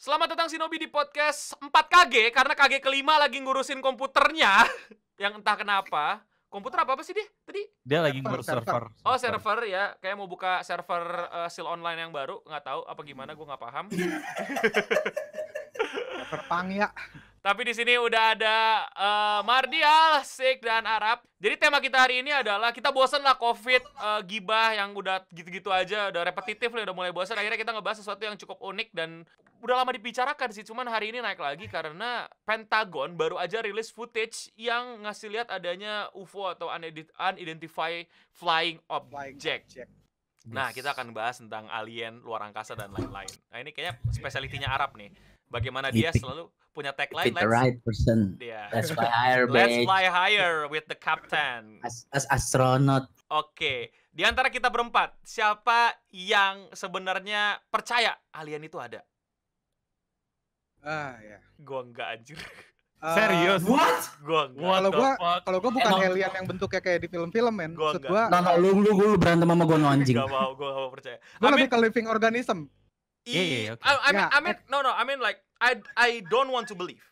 Selamat datang Shinobi di podcast 4KG karena KG kelima lagi ngurusin komputernya yang entah kenapa. Komputer apa sih dia tadi? Dia lagi ngurus server. Oh, server ya. Kayak mau buka server seal online yang baru, nggak tahu apa gimana, gue nggak paham. Server pang ya. Tapi di sini udah ada Mardial, Sik, dan Arab. Jadi tema kita hari ini adalah kita bosen lah COVID, gibah yang udah gitu-gitu aja, udah repetitif lah, udah mulai bosen. Akhirnya kita ngebahas sesuatu yang cukup unik dan udah lama dibicarakan sih. Cuman hari ini naik lagi karena Pentagon baru aja rilis footage yang ngasih lihat adanya UFO atau unidentified flying object. Nah, kita akan bahas tentang alien, luar angkasa, dan lain-lain. Nah, ini kayaknya speciality-nya Arab nih. Bagaimana dia selalu punya tagline, the right person. Let's fly higher, Let's fly higher with the captain. As astronaut. Oke, di antara kita berempat, siapa yang sebenarnya percaya alien itu ada? Ya. Gua enggak, anjir. Serius? What? Gua enggak. Kalau gua bukan alien yang bentuknya kayak di film-film, men. Gua Maksud gua, lu berantem sama gue anjing. Gua gak mau percaya. gua lebih ke living organism. Iya, oke. I mean like I don't want to believe.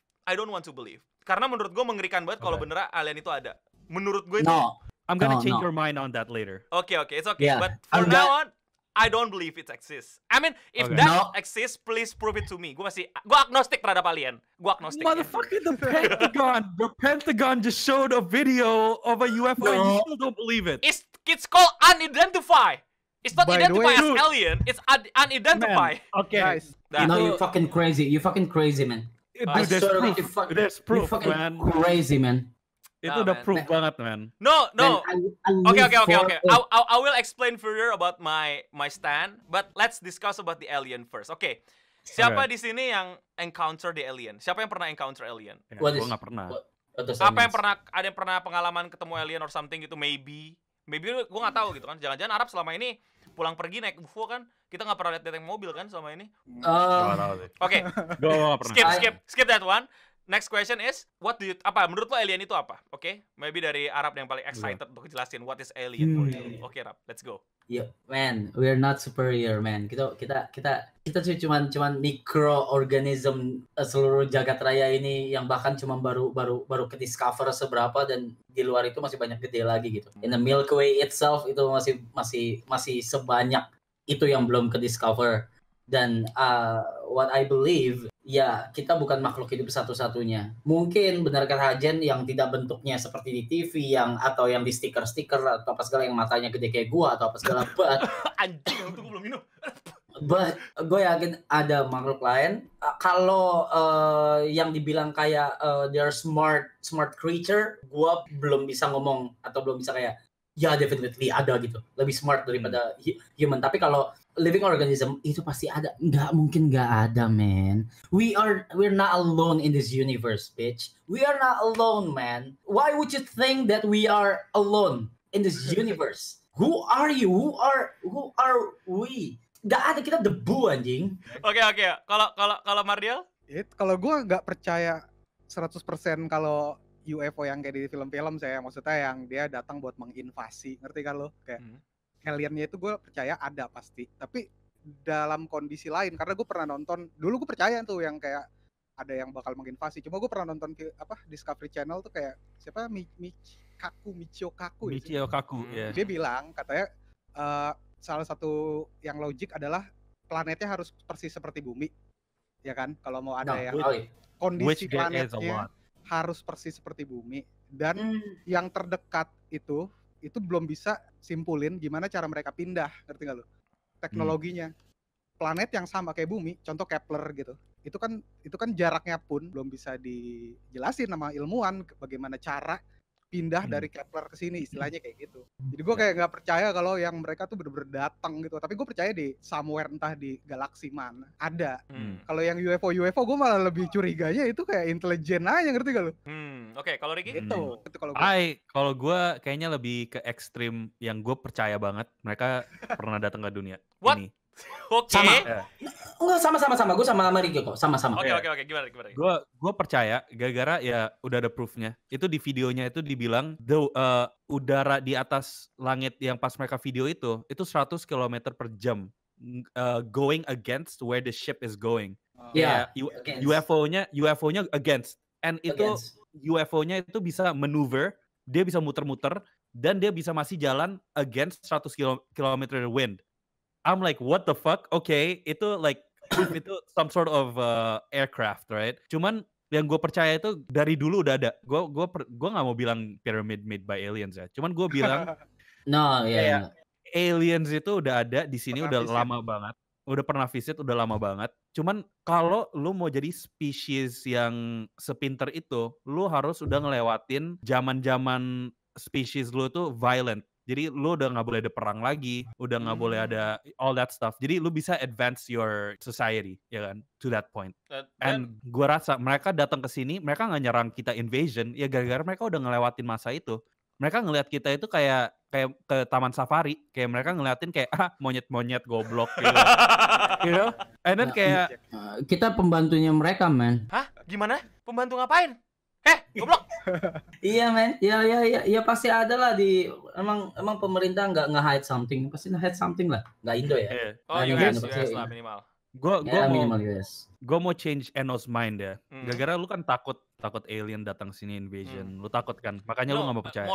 Karena menurut gue mengerikan banget kalau beneran alien itu ada. Menurut gue itu. No. I'm gonna change no. your mind on that later. Okay, it's okay. Yeah. But for now on, I don't believe it exists. I mean, if that exists, please prove it to me. Gue agnostik terhadap alien. Gue agnostik. Motherfucker, the Pentagon just showed a video of a UFO and you still don't believe it. It's called unidentified. It's not By the identified way, as alien. It's unidentified. Man, okay. Guys, No, you fucking crazy. Man. Dude, there's proof, man. Crazy, man. Itu udah proof banget, man. No. Okay. Okay. I will explain further about my stand, but let's discuss about the alien first. Okay. Siapa di sini yang encounter the alien? Siapa yang pernah encounter alien? Ya, gue nggak pernah. Ada yang pernah pengalaman ketemu alien or something gitu? Maybe gue nggak tahu gitu kan. Jangan-jangan Arab selama ini pulang pergi naik UFO kan? Kita nggak pernah lihat naik mobil kan selama ini? Oke. Gue nggak pernah. Skip that one. Next question is, menurut lo alien itu apa? Oke, maybe dari Arab yang paling excited untuk jelasin what is alien for you. Oke, Arab, let's go. Yeah, man, we're not superior, man. Kita cuman mikroorganism seluruh jagat raya ini yang bahkan cuma baru ke discover seberapa, dan di luar itu masih banyak gede lagi gitu. In the Milky Way itself itu masih sebanyak itu yang belum ke discover. Dan what I believe, ya kita bukan makhluk hidup satu-satunya. Mungkin benar kata Hajen yang tidak bentuknya seperti di TV atau yang di stiker-stiker atau apa segala, yang matanya gede kayak gua atau apa segala. Anjing, itu gua belum minum. But gue yakin ada makhluk lain. Kalau yang dibilang kayak they're smart creature, gua belum bisa ngomong atau belum bisa kayak ya definitely ada gitu. Lebih smart daripada human. Tapi kalau living organism itu pasti ada. Nggak mungkin nggak ada, man. We're not alone in this universe, bitch. We are not alone, man. Why would you think that we are alone in this universe? Who are you? Who are we? Nggak ada, kita debu, anjing. Oke. Kalau Mardial? Kalau gue nggak percaya 100% kalau UFO yang kayak di film-film, saya maksudnya yang dia datang buat menginvasi, ngerti kan lo? Kayak aliennya itu gue percaya ada pasti, tapi dalam kondisi lain. Karena gue pernah nonton, dulu gue percaya tuh yang kayak ada yang bakal menginvasi. Cuma gue pernah nonton Discovery Channel tuh kayak siapa, Michio Kaku. Ya. Dia bilang katanya salah satu yang logik adalah planetnya harus persis seperti bumi, ya kan? Kalau mau ada kondisi planetnya harus persis seperti bumi, dan yang terdekat itu belum bisa simpulin gimana cara mereka pindah, ngerti nggak lo? Teknologinya planet yang sama kayak bumi, contoh Kepler gitu, itu kan jaraknya pun belum bisa dijelasin sama ilmuwan bagaimana cara pindah dari Kepler ke sini, istilahnya kayak gitu. Jadi gue kayak nggak percaya kalau yang mereka tuh bener-bener datang gitu. Tapi gue percaya di somewhere, entah di galaksi mana ada. Kalau yang UFO gue malah lebih curiganya itu kayak intelijen aja, ngerti gak lu? Oke, kalau Ricky? Itu kalau gue kayaknya lebih ke ekstrim yang gue percaya banget. Mereka pernah datang ke dunia ini. Oke. Sama. Gue sama Ricky kok, sama-sama. Oke. Gimana? Gue percaya gara-gara ya udah ada proofnya. Itu di videonya itu dibilang udara di atas langit yang pas mereka video itu 100 km per jam going against where the ship is going. Yeah, Kayak UFO-nya against. And itu UFO-nya itu bisa maneuver, dia bisa muter-muter, dan dia bisa masih jalan against 100 km wind. I'm like, what the fuck? Okay, itu like itu some sort of aircraft, right? Cuman yang gue percaya itu dari dulu udah ada. Gue nggak mau bilang pyramid made by aliens ya. Cuman gue bilang aliens itu udah ada di sini udah lama banget. Udah pernah visit, udah lama banget. Cuman kalau lu mau jadi spesies yang sepinter itu, lu harus udah ngelewatin zaman-zaman spesies lu tuh violent. Jadi lu udah nggak boleh ada perang lagi, udah nggak boleh ada all that stuff. Jadi lu bisa advance your society, ya kan, to that point. And gue rasa mereka datang ke sini, mereka nggak nyerang kita invasion, ya gara-gara mereka udah ngelewatin masa itu. Mereka ngelihat kita itu kayak ke taman safari, kayak mereka ngeliatin kayak monyet-monyet goblok gitu. You know? And then kayak kita pembantunya mereka, man. Hah? Gimana? Pembantu ngapain? Goblok. Iya, man. Ya pasti ada lah di emang pemerintah nggak nge-hide something, pasti nge-hide something lah. Nggak Indo ya. Oh, US lah minimal. Gue mau change Eno's mind ya. Gara-gara lu kan takut alien datang sini invasion. Lu takut kan? Makanya lu gak mau percaya.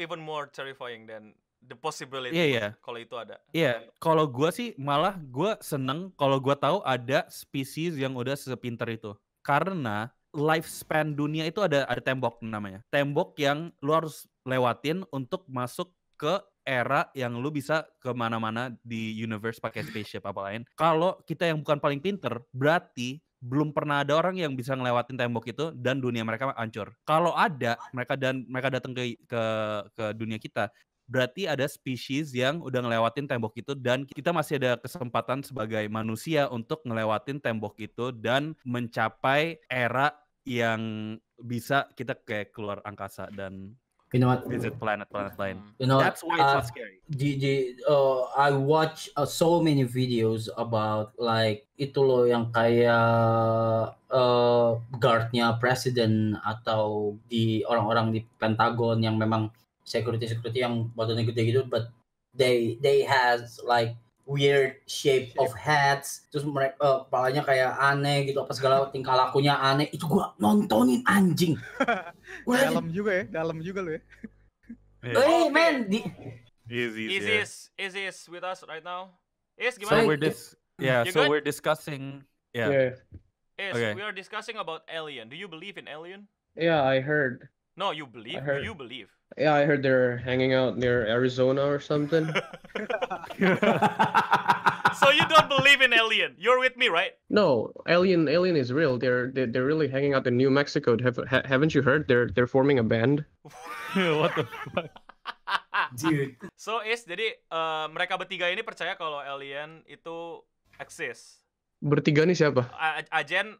Even more terrifying than the possibility kalau itu ada. Iya, kalau gue sih malah gue seneng kalau gue tahu ada spesies yang udah sepinter itu. Karena lifespan dunia itu ada tembok namanya. Tembok yang lu harus lewatin untuk masuk ke era yang lu bisa kemana-mana di universe pakai spaceship apa lain. Kalau kita yang bukan paling pinter, berarti belum pernah ada orang yang bisa ngelewatin tembok itu dan dunia mereka hancur. Kalau ada mereka datang ke dunia kita, berarti ada spesies yang udah ngelewatin tembok itu dan kita masih ada kesempatan sebagai manusia untuk ngelewatin tembok itu dan mencapai era yang bisa kita kayak keluar angkasa dan visit planet lain. That's why it's not scary. I watch so many videos about like itu loh yang kayak guardnya presiden atau di orang-orang di Pentagon yang memang security yang badannya gede gitu, but they has like weird shape of hats, terus mereka kepalanya kayak aneh gitu, apa segala tingkah lakunya aneh. Itu gua nontonin anjing. Dalam juga lo ya. Hey man, Is with us right now? Gimana? We're discussing. We are discussing about alien. Do you believe in alien? Yeah, I heard. No, you believe? Do you believe? Yeah, I heard they're hanging out near Arizona or something. So you don't believe in alien? You're with me, right? No, alien is real. They're really hanging out in New Mexico. Haven't you heard? They're forming a band. What the fuck? Dude. So jadi mereka bertiga ini percaya kalau alien itu exist. Bertiga nih siapa? Ajen,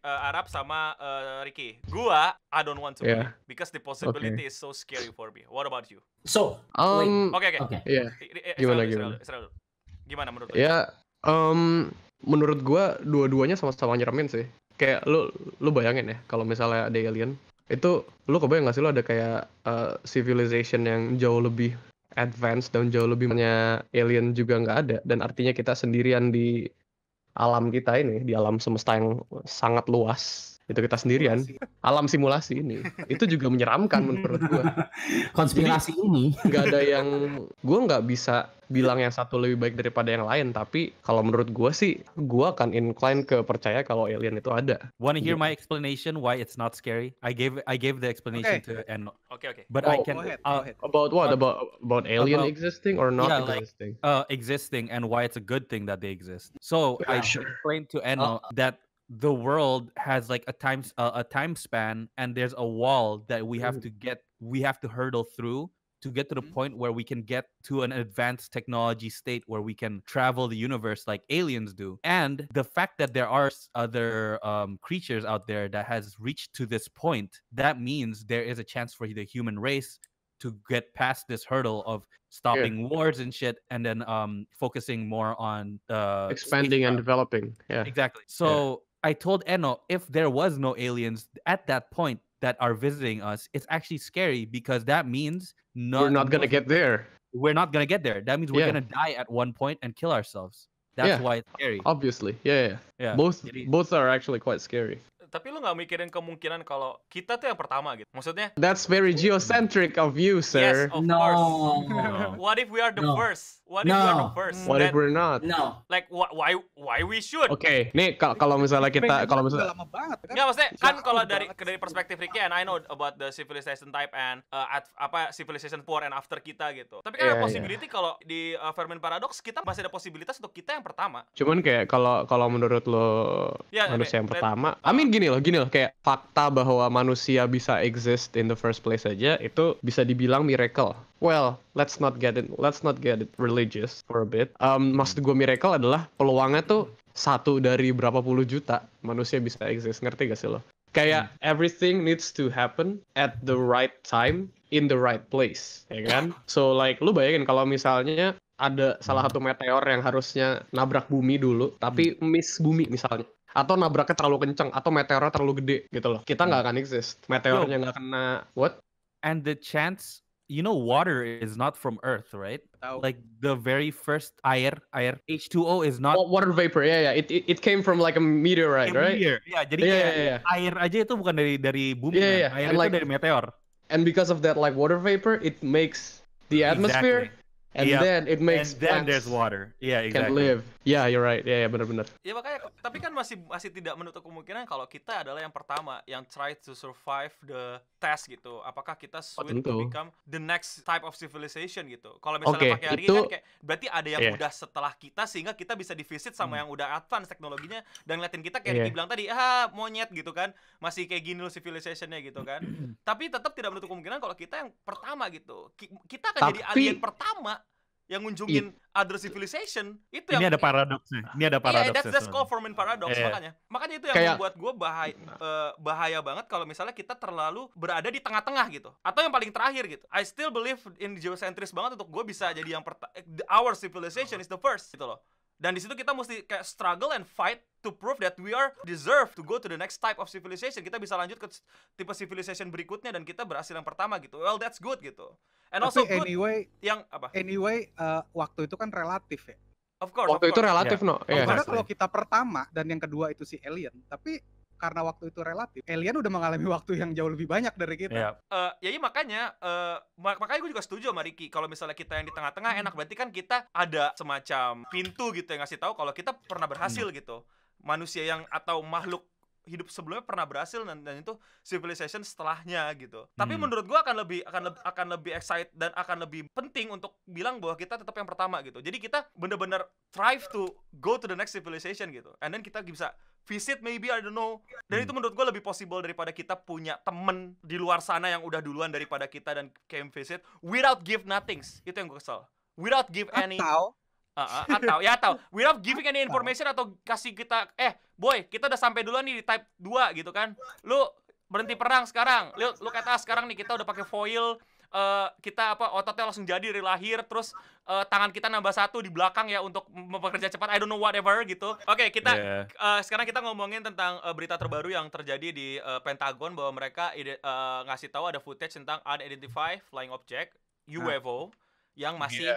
Arab sama Ricky. Gua, I don't want to believe because the possibility is so scary for me. What about you? So, okay. Yeah. Gimana? Gimana menurut lo? Ya, menurut gua dua-duanya sama-sama nyeremin sih. Kayak lu bayangin ya, kalau misalnya ada alien, itu lu kebayang nggak sih lu ada kayak civilization yang jauh lebih advance dan jauh lebih banyak alien juga nggak ada, dan artinya kita sendirian di alam kita ini, di alam semesta yang sangat luas, itu kita sendirian. Alam simulasi ini, itu juga menyeramkan menurut gue. Konspirasi ini nggak ada yang, gue nggak bisa bilang yang satu lebih baik daripada yang lain, tapi kalau menurut gue sih, gue akan incline ke percaya kalau alien itu ada. Want to hear my explanation why it's not scary? I gave the explanation to Eno. Okay. But I can go ahead. About what? About alien existing or not existing? Existing, and why it's a good thing that they exist. So I explained to Eno that the world has like a time span, and there's a wall that we have to hurdle through to get to the point where we can get to an advanced technology state where we can travel the universe like aliens do. And the fact that there are other creatures out there that has reached to this point, that means there is a chance for the human race to get past this hurdle of stopping wars and shit, and then focusing more on expanding and developing. Yeah, exactly. So I told Eno, if there was no aliens at that point that are visiting us, it's actually scary because that means we're not gonna get there. we're not gonna get there. That means we're gonna die at one point and kill ourselves. That's why it's scary. Obviously, yeah. Both are actually quite scary. Tapi lu nggak mikirin kemungkinan kalau kita tuh yang pertama gitu. Maksudnya? That's very geocentric of you, sir. Yes, of course. What if we are the first? What if we are the first? What if we're not? No. Like why we should? Oke, nih kalau misalnya kita lama banget kan? Nggak, maksudnya kan kalau dari perspektif Ricky, and I know about the civilization type and civilization before and after kita gitu. Tapi kan ada possibility kalau di Fermi Paradox kita masih ada possibilitas untuk kita yang pertama. Cuman kayak kalau menurut lo manusia yang pertama, I mean gini loh, kayak fakta bahwa manusia bisa exist in the first place aja itu bisa dibilang miracle. Well, let's not get it religious for a bit. Maksud gue miracle adalah peluangnya tuh 1 dari berapa puluh juta manusia bisa exist, ngerti gak sih lo? Kayak everything needs to happen at the right time in the right place, ya kan? So like lu bayangin kalau misalnya ada salah satu meteor yang harusnya nabrak bumi dulu, tapi miss bumi misalnya. Atau nabraknya terlalu kenceng, atau meteornya terlalu gede gitu loh. Kita nggak akan exist. Meteornya nggak kena, what? And the chance, water is not from Earth, right? Like the very first air H2O is not... water vapor, yeah. It came from like a meteorite, right? Yeah, jadi air aja itu bukan dari bumi, kan? Air itu dari meteor. And because of that, like water vapor, it makes the atmosphere... Exactly. And then it makes and then there's water. Yeah, exactly. Can live. Yeah, you're right. Yeah, benar-benar. Ya makanya, tapi kan masih tidak menutup kemungkinan kalau kita adalah yang pertama yang try to survive the test gitu. Apakah kita switch to become the next type of civilization gitu. Kalau misalnya pakai hari kan kayak berarti ada yang udah setelah kita sehingga kita bisa divisit sama yang udah advance teknologinya dan ngeliatin kita kayak dibilang tadi, monyet gitu kan. Masih kayak gini loh civilizationnya gitu kan. Tapi tetap tidak menutup kemungkinan kalau kita yang pertama gitu. Kita akan jadi alien pertama yang ngunjungin other civilization. Itu ini ada paradoksnya. That's called Fermi Paradox. Makanya itu yang membuat gue bahaya banget kalau misalnya kita terlalu berada di tengah-tengah gitu, atau yang paling terakhir gitu. I still believe in geocentris banget untuk gue bisa jadi yang our civilization is the first gitu loh. Dan di situ kita mesti kayak struggle and fight to prove that we are deserve to go to the next type of civilization. Kita bisa lanjut ke tipe civilization berikutnya dan kita berhasil yang pertama gitu. Well, that's good gitu. And also good yang apa? Anyway, waktu itu kan relatif ya. Of course. Waktu itu relatif Karena kalau kita pertama dan yang kedua itu si alien, tapi karena waktu itu relatif, alien udah mengalami waktu yang jauh lebih banyak dari kita. Makanya gue juga setuju sama Ricky. Kalau misalnya kita yang di tengah-tengah enak, berarti kan kita ada semacam pintu gitu yang ngasih tahu kalau kita pernah berhasil gitu. Manusia yang atau makhluk hidup sebelumnya pernah berhasil dan itu civilization setelahnya gitu. Tapi menurut gue akan lebih excited dan akan lebih penting untuk bilang bahwa kita tetap yang pertama gitu. Jadi kita benar-benar strive to go to the next civilization gitu. And then kita bisa visit maybe, I don't know. Dan itu menurut gue lebih possible daripada kita punya temen di luar sana yang udah duluan daripada kita dan came visit without give nothings. Itu yang gue kesel. Without give any atau without giving any information atau kasih kita boy, kita udah sampai duluan nih di type 2 gitu kan. Lu berhenti perang sekarang. Lu kata sekarang nih kita udah pakai foil, kita ototnya langsung jadi dari lahir, terus tangan kita nambah 1 di belakang ya untuk bekerja cepat, I don't know whatever gitu. Oke, kita sekarang kita ngomongin tentang berita terbaru yang terjadi di Pentagon bahwa mereka ngasih tahu ada footage tentang unidentified flying object UFO yang masih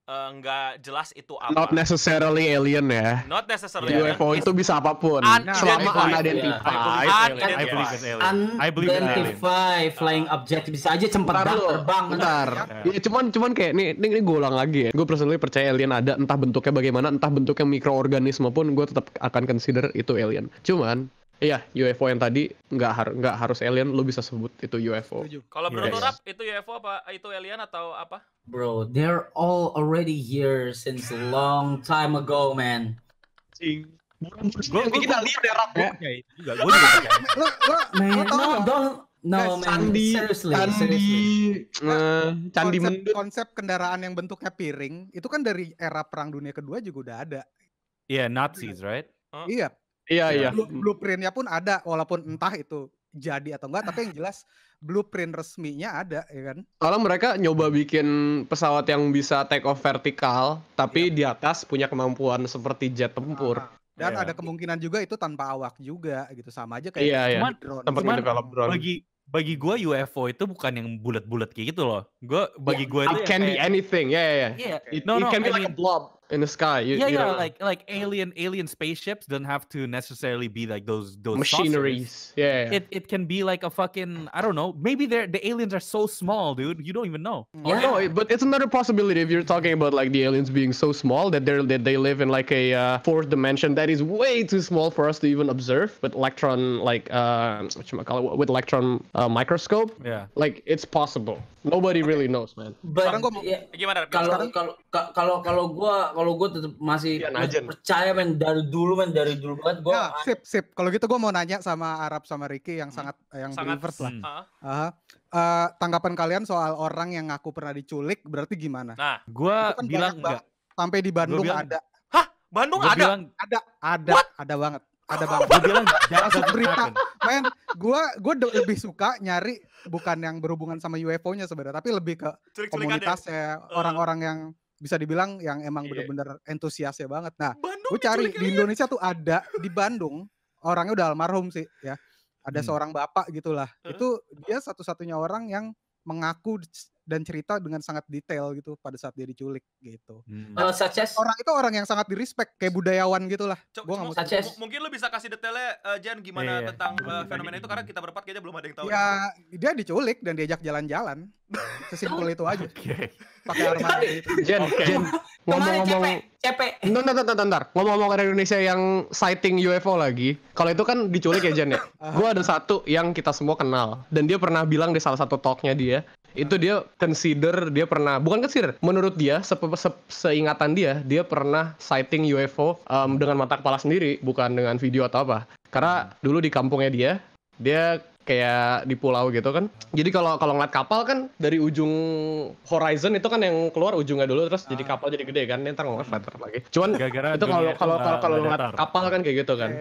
nggak jelas itu apa. Not necessarily alien ya. Not necessarily UFO itu bisa apapun. Selama unidentified. Unidentified flying object bisa aja terbang. Bentar. Ya, cuman kayak ini gue ulang lagi ya. Gue personally percaya alien ada, entah bentuknya bagaimana, entah bentuknya mikroorganisme pun gue tetap akan consider itu alien. Cuman iya, UFO yang tadi nggak harus alien, lu bisa sebut itu UFO. Kalau menurut Rap, itu UFO apa? Itu alien atau apa? Bro, they're all already here since a long time ago, man. Gue kita lihat ya Rap ya. No, man. Seriously. Candi mendut. Konsep kendaraan yang bentuknya piring itu kan dari era Perang Dunia Kedua juga udah ada. Iya, Nazis, right? Iya. Iya. Blueprintnya pun ada, walaupun entah itu jadi atau enggak, tapi yang jelas blueprint resminya ada, ya kan? Soalnya mereka nyoba bikin pesawat yang bisa take off vertikal, tapi di atas punya kemampuan seperti jet tempur. Dan ada kemungkinan juga itu tanpa awak juga, gitu, sama aja kayak cuman drone. bagi gue UFO itu bukan yang bulat-bulat kayak gitu loh. Bagi gue itu It can be anything. Yeah. It can be like a blob in the sky. You know. like alien spaceships don't have to necessarily be like those machineries. Saucers. Yeah. It can be like a fucking, I don't know. Maybe the aliens are so small, dude. You don't even know. Yeah. No, but it's another possibility if you're talking about like the aliens being so small that they live in like a fourth dimension that is way too small for us to even observe. With electron with electron microscope. Yeah. Like it's possible. Nobody really knows, man. But gimana? Kalau gue tetap masih percaya dari dulu banget gue. Ya, sip. Kalau gitu gue mau nanya sama Arab sama Ricky yang sangat believers lah. Tanggapan kalian soal orang yang ngaku pernah diculik berarti gimana? Nah, gue bilang enggak. Sampai di Bandung ada. Hah? Bandung ada? Ada banget. Ada banget. Gue bilang masuk berita. Men, gue lebih suka nyari bukan yang berhubungan sama UFO-nya sebenarnya, tapi lebih ke komunitasnya, orang-orang yang bisa dibilang yang emang bener-bener entusiasnya banget. Nah, gue cari di Indonesia tuh ada di Bandung, orangnya udah almarhum sih ya. Ada seorang bapak gitulah. Itu dia satu-satunya orang yang mengaku dan cerita dengan sangat detail gitu pada saat dia diculik gitu. Orang itu orang yang sangat direspek kayak budayawan gitulah. Mungkin lu bisa kasih detailnya Jan gimana tentang fenomena itu karena kita berempat kayaknya belum ada yang tahu. Ya, dia diculik dan diajak jalan-jalan. Sesimpel itu aja. Pakai armada gitu. Jan, ngomong-ngomong Bentar. Ngomong-ngomong orang Indonesia yang sighting UFO lagi. Kalau itu kan diculik ya Jan ya. Gua ada satu yang kita semua kenal dan dia pernah bilang di salah satu talknya dia itu dia menurut dia seingatan dia pernah sighting UFO dengan mata kepala sendiri, bukan dengan video atau apa. Karena dulu di kampungnya dia kayak di pulau gitu kan. Jadi kalau ngeliat kapal kan dari ujung horizon itu kan yang keluar ujungnya dulu terus jadi kapal jadi gede kan. Ntar ngeliat flatter lagi. Cuman itu kalau ngeliat kapal kan kayak gitu kan.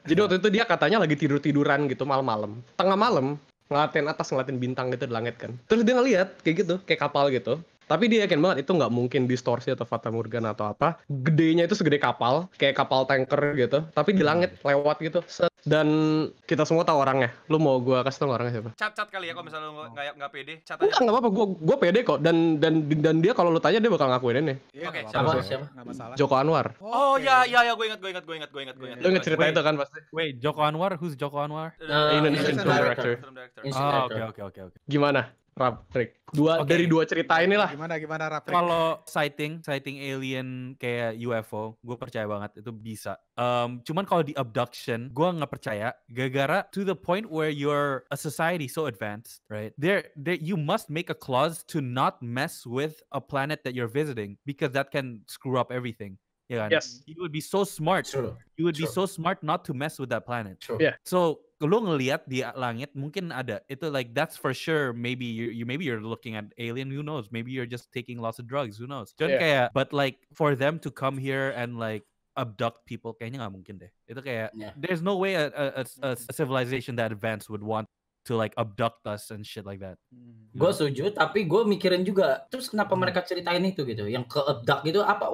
Jadi waktu itu dia katanya lagi tiduran gitu malam-malam. Tengah malam ngeliatin bintang gitu di langit kan. Terus dia ngeliat kayak gitu, kayak kapal gitu. Tapi dia yakin banget itu nggak mungkin distorsi atau fatamorgana atau apa. Gedenya itu segede kapal, kayak kapal tanker gitu. Tapi di langit lewat gitu. Dan kita semua tahu orangnya. Lu mau gue kasih tau orangnya siapa? Cat kali ya kalau misalnya lu nggak pede. Cat aja. Nggak apa-apa, gue pede kok. Dan dia kalau lu tanya dia bakal ngakuin ini. Oke, siapa? Nggak masalah. Joko Anwar. Oh ya, gue ingat. Lu ingat cerita itu kan pasti? Wait, Joko Anwar? Who's Joko Anwar? Indonesian film director. Oke. Gimana? Rick. Dari dua cerita inilah. Gimana Rap? Kalau sighting alien kayak UFO, gue percaya banget itu bisa. Cuman kalau di abduction, gue nggak percaya. Gara-gara to the point where you're a society so advanced, right? There you must make a clause to not mess with a planet that you're visiting because that can screw up everything. Yeah, yes. You would be so smart. True. You would be so smart not to mess with that planet. True. Yeah. So lo ngelihat di langit mungkin ada itu like that's for sure. Maybe you're looking at alien. Who knows? Maybe you're just taking lots of drugs. Who knows? Kayak, but like for them to come here and like abduct people kayaknya nggak mungkin deh. Itu kayak there's no way a civilization that advanced would want to like abduct us and shit like that. Gue setuju, tapi gue mikirin juga terus kenapa mereka ceritain itu gitu, yang ke abduct gitu apa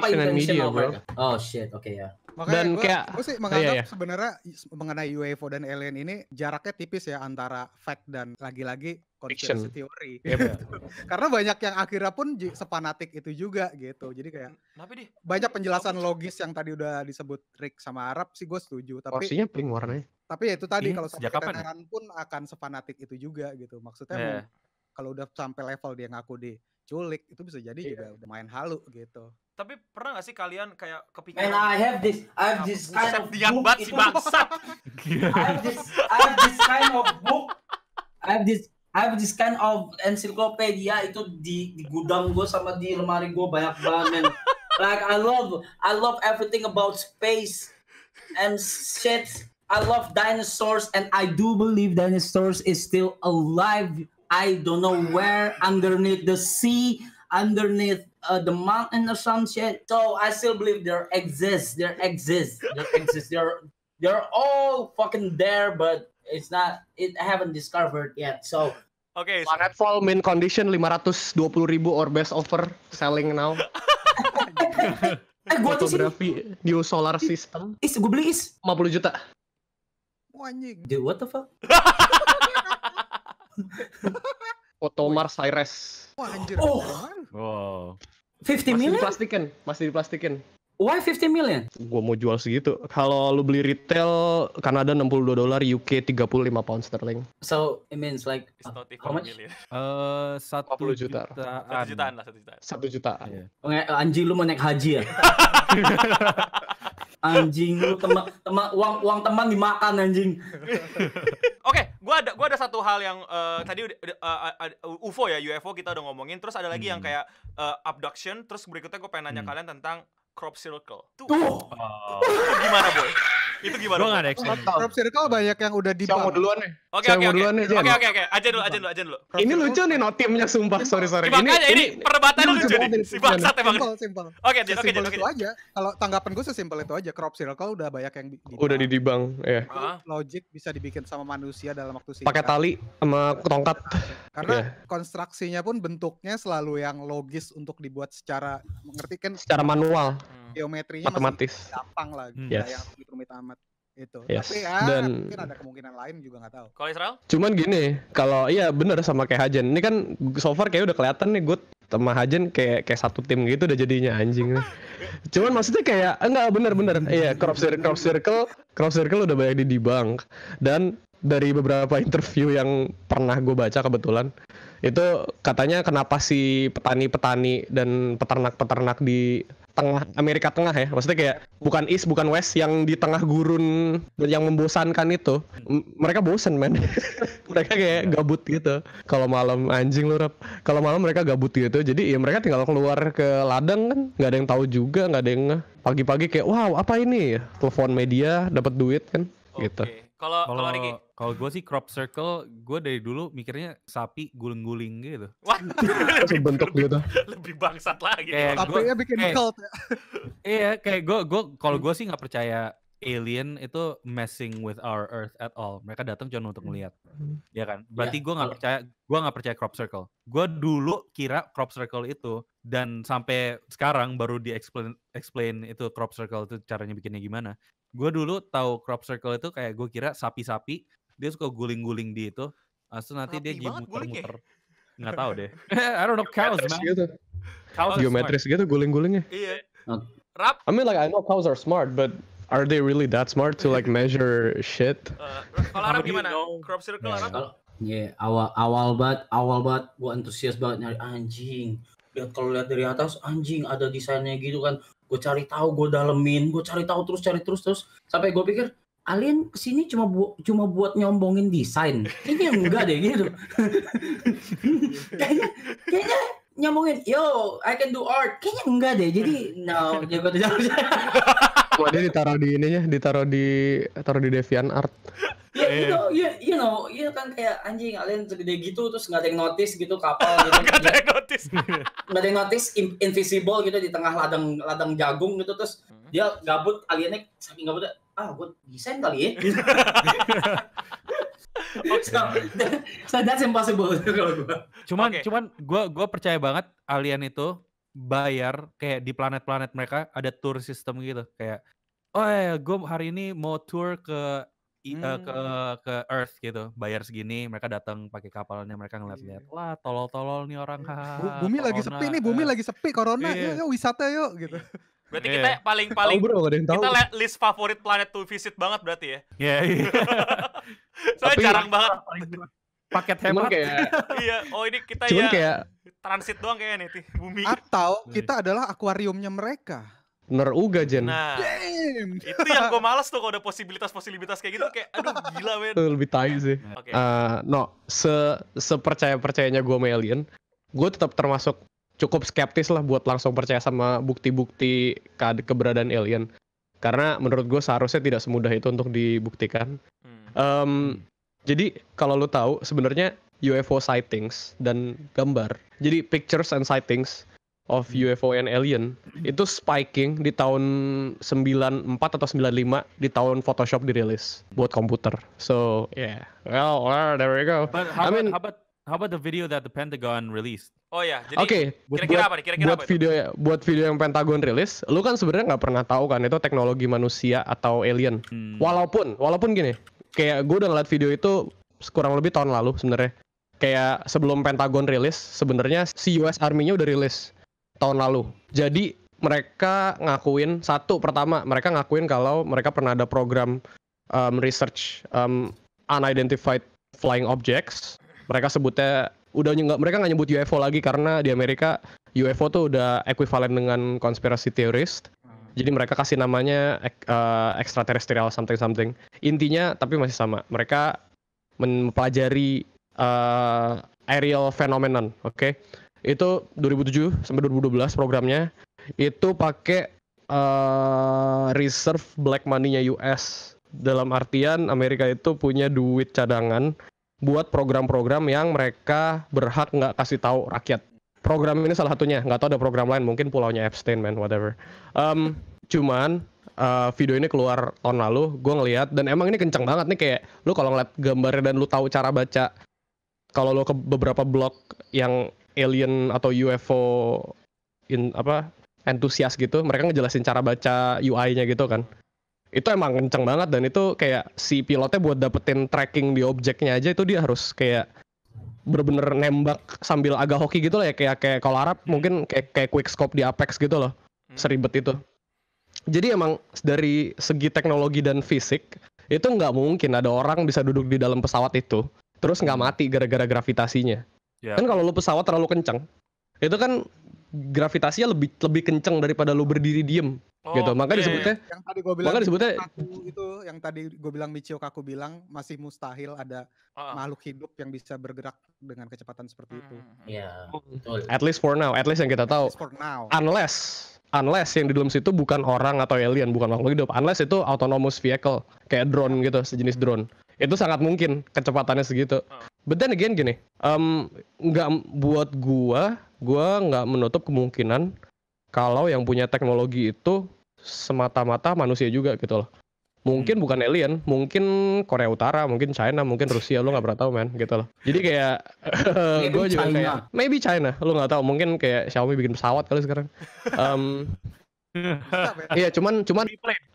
intention mereka? Oh shit, oke ya. Makanya gue sih menganggap sebenarnya mengenai UFO dan alien ini jaraknya tipis ya antara fact dan lagi-lagi conspiracy theory. Karena banyak yang akhirnya pun sepanatik itu juga gitu. Jadi kayak banyak penjelasan logis yang tadi udah disebut Rick sama Arab sih gue setuju. Tapi porsinya pink warnanya. Tapi ya itu tadi kalau sampai ketenaran pun akan sepanatik itu juga gitu. Maksudnya kalau udah sampai level dia ngaku diculik itu bisa jadi juga udah main halu gitu. Tapi pernah gak sih kalian kayak kepikiran? And I have this kind of book. I have this kind of encyclopedia itu di gudang gue sama di lemari gue banyak banget. Like I love everything about space and shit. I love dinosaurs and I do believe dinosaurs is still alive. I don't know where, underneath the sea, underneath the mountain or some shit. So I still believe there exist. They're all fucking there, but I haven't discovered yet. So Planetfall mint condition 520,000 or best offer selling now. Fotografi new solar system. Gue beli 50 juta. Anjing. Dude, what the fuck? Foto Mars Cyrus. Wah anjir. Wow. 50 million? Masih diplastikin. Why 50 million? Gua mau jual segitu. Kalau lu beli retail Kanada $62, UK 35 pound sterling. So it means like It's not how much? million. 1 40 juta. jutaan. 1 jutaan lah, 1 jutaan. 1 jutaan. Iya. Anjing lu mau naik haji ya? Anjing lu uang teman dimakan anjing. Oke, gua ada satu hal yang tadi UFO ya, UFO kita udah ngomongin, terus ada lagi yang kayak abduction, terus berikutnya gue pengen nanya kalian tentang crop circle. Itu gimana, Boy? Itu gimana? Gua nggak ada experience. Crop circle banyak yang udah di Siapa mau duluan nih? Oke. Jen. Oke. Aja dulu. Ini lucu nih notimnya sumpah. Sorry. Makanya ini perdebatannya lucu nih. Si bangsat emang. Simpel. Oke. Simpel itu aja. Kalau tanggapan gue sesimpel itu aja. Crop circle udah banyak yang Udah didibang, ya. Logik bisa dibikin sama manusia dalam waktu singkat. Pakai tali sama tongkat. Karena konstruksinya pun bentuknya selalu yang logis untuk dibuat secara mengerti kan. Secara manual, Geometrinya matematis. masih gampang lah, Yes. yang rumit amat itu. Yes. Tapi ya Dan mungkin ada kemungkinan lain juga nggak tahu. Kalau Israel? cuman gini, kalau iya bener sama kayak Hajen. Ini kan so far kayak udah kelihatan nih, gue sama Hajen kayak satu tim gitu udah jadinya anjing nih. Cuman maksudnya kayak enggak bener. Iya, crop circle udah banyak didibang. Dan dari beberapa interview yang pernah gue baca kebetulan, itu katanya kenapa si petani-petani dan peternak-peternak di tengah Amerika Tengah ya, maksudnya kayak bukan East bukan West, yang di tengah gurun yang membosankan itu, mereka bosen men. Mereka kayak gabut gitu kalau malam, anjing lu Rap, kalau malam mereka gabut gitu, jadi ya mereka tinggal keluar ke ladang kan, nggak ada yang tahu juga, nggak ada yang pagi-pagi kayak wow apa ini, telepon media dapat duit kan gitu. Kalau Riki? Kalau gue sih crop circle, gue dari dulu mikirnya sapi guling-guling gitu. Wah, Bentuk gitu. lebih bangsat lagi. Kayak Tapi ya bikin cult ya. Iya, kayak kalau gue sih nggak percaya alien itu messing with our earth at all. Mereka datang cuma untuk melihat, ya kan? Berarti gue nggak percaya crop circle. Gue dulu kira crop circle itu, dan sampai sekarang baru explain itu crop circle itu caranya bikinnya gimana. Gue dulu tahu crop circle itu kayak gue kira sapi-sapi dia suka guling-guling di itu, asal nanti dia muter-muter. Nggak tahu deh. I don't know, cows man. Gitu. Cows Geometris gitu guling-gulingnya. Iya. Rap? I mean like I know cows are smart, but are they really that smart to like measure shit? Kalau Arab gimana? Crop circle Arab? Ya, awal banget gua antusias banget nyari anjing. Kalau lihat dari atas anjing ada desainnya gitu kan. Gue cari tahu, gue dalemin, gue cari terus sampai gue pikir alien kesini cuma buat nyombongin desain. Kayaknya enggak deh gitu. kayaknya nyombongin, yo I can do art. Kayaknya enggak deh. Jadi no, jago tuh. Wah, dia ditaruh di DeviantArt. Ya, you know kan kayak anjing alien segede gitu terus nggak ada yang notice gitu kapal gitu. Nggak ada yang notice. Invisible gitu di tengah ladang jagung gitu, terus dia gabut, aliennya saking gabutnya, gue desain kali ya. So that's impossible kalau gue. Cuman gue percaya banget alien itu bayar, kayak di planet-planet mereka ada tour system gitu, kayak gue hari ini mau tour ke Earth gitu, bayar segini, mereka datang pakai kapalnya, mereka ngeliat-liat, wah tolol-tolol nih orang, bumi lagi sepi nih, corona, yuk wisata yuk gitu. Berarti kita paling kita list favorit planet to visit banget berarti ya. Iya. Soalnya jarang banget. Paket hemat kayak. Iya, ini kita cuman ya kayak transit doang kayaknya nih bumi. Atau kita adalah akuariumnya mereka. Bener uga Jen. Nah, itu yang gue males tuh kalau ada posibilitas kayak gitu, kayak aduh gila men. Itu lebih tai sih. Okay. Sepercayanya gue sama alien, gue tetap termasuk cukup skeptis lah buat langsung percaya sama bukti-bukti keberadaan alien. Karena menurut gue seharusnya tidak semudah itu untuk dibuktikan. Jadi kalau lo tahu sebenarnya UFO sightings dan gambar, jadi pictures and sightings of UFO and alien itu spiking di tahun 94 atau 95 di tahun Photoshop dirilis buat komputer. So yeah, well there we go. But how about the video that the Pentagon released? Oh ya, jadi kira-kira apa nih? Buat video yang Pentagon rilis, lu kan sebenarnya nggak pernah tahu kan itu teknologi manusia atau alien. Walaupun gini, kayak gue udah ngeliat video itu kurang lebih tahun lalu sebenarnya. kayak sebelum Pentagon rilis, sebenarnya si US Army-nya udah rilis tahun lalu. Jadi mereka ngakuin pertama mereka ngakuin kalau mereka pernah ada program research unidentified flying objects. Mereka sebutnya mereka nggak nyebut UFO lagi karena di Amerika UFO tuh udah ekuivalen dengan conspiracy theorist. Jadi mereka kasih namanya extraterrestrial something. Intinya tapi masih sama. Mereka mempelajari aerial phenomenon, oke? Itu 2007 sampai 2012 programnya. Itu pakai reserve black money-nya US. Dalam artian Amerika itu punya duit cadangan buat program-program yang mereka berhak nggak kasih tahu rakyat. Program ini salah satunya, nggak tahu ada program lain, mungkin pulaunya Epstein, man, whatever. Cuman video ini keluar tahun lalu, gue ngeliat dan emang ini kenceng banget nih, kayak lu kalau ngeliat gambarnya dan lu tahu cara baca, kalau lu ke beberapa blog yang alien atau UFO entusias gitu, mereka ngejelasin cara baca UI-nya gitu kan. Itu emang kenceng banget dan itu kayak si pilotnya buat dapetin tracking di objeknya aja itu dia harus kayak bener-bener nembak sambil agak hoki gitu lah ya, kayak kalau Arab mungkin kayak quick scope di Apex gitu loh, seribet itu. Jadi emang dari segi teknologi dan fisik itu nggak mungkin ada orang bisa duduk di dalam pesawat itu terus nggak mati gara-gara gravitasinya. Kan kalau lu pesawat terlalu kenceng itu kan gravitasinya lebih kenceng daripada lu berdiri diem. Gitu, makanya disebutnya yang tadi gue bilang itu yang tadi gue bilang Michio Kaku bilang masih mustahil ada makhluk hidup yang bisa bergerak dengan kecepatan seperti itu. Iya, betul. At least for now, at least yang kita tahu. Unless yang di dalam situ bukan orang atau alien, bukan makhluk hidup. Unless itu autonomous vehicle, kayak drone gitu, sejenis drone. Itu sangat mungkin kecepatannya segitu. But then again gini, nggak buat gua nggak menutup kemungkinan kalau yang punya teknologi itu semata-mata manusia juga gitu loh. Mungkin bukan alien, mungkin Korea Utara, mungkin China, mungkin Rusia, lo nggak pernah tahu men gitu loh. Jadi kayak gue juga kayak maybe China, lo nggak tahu, mungkin kayak Xiaomi bikin pesawat kali sekarang. Iya, cuman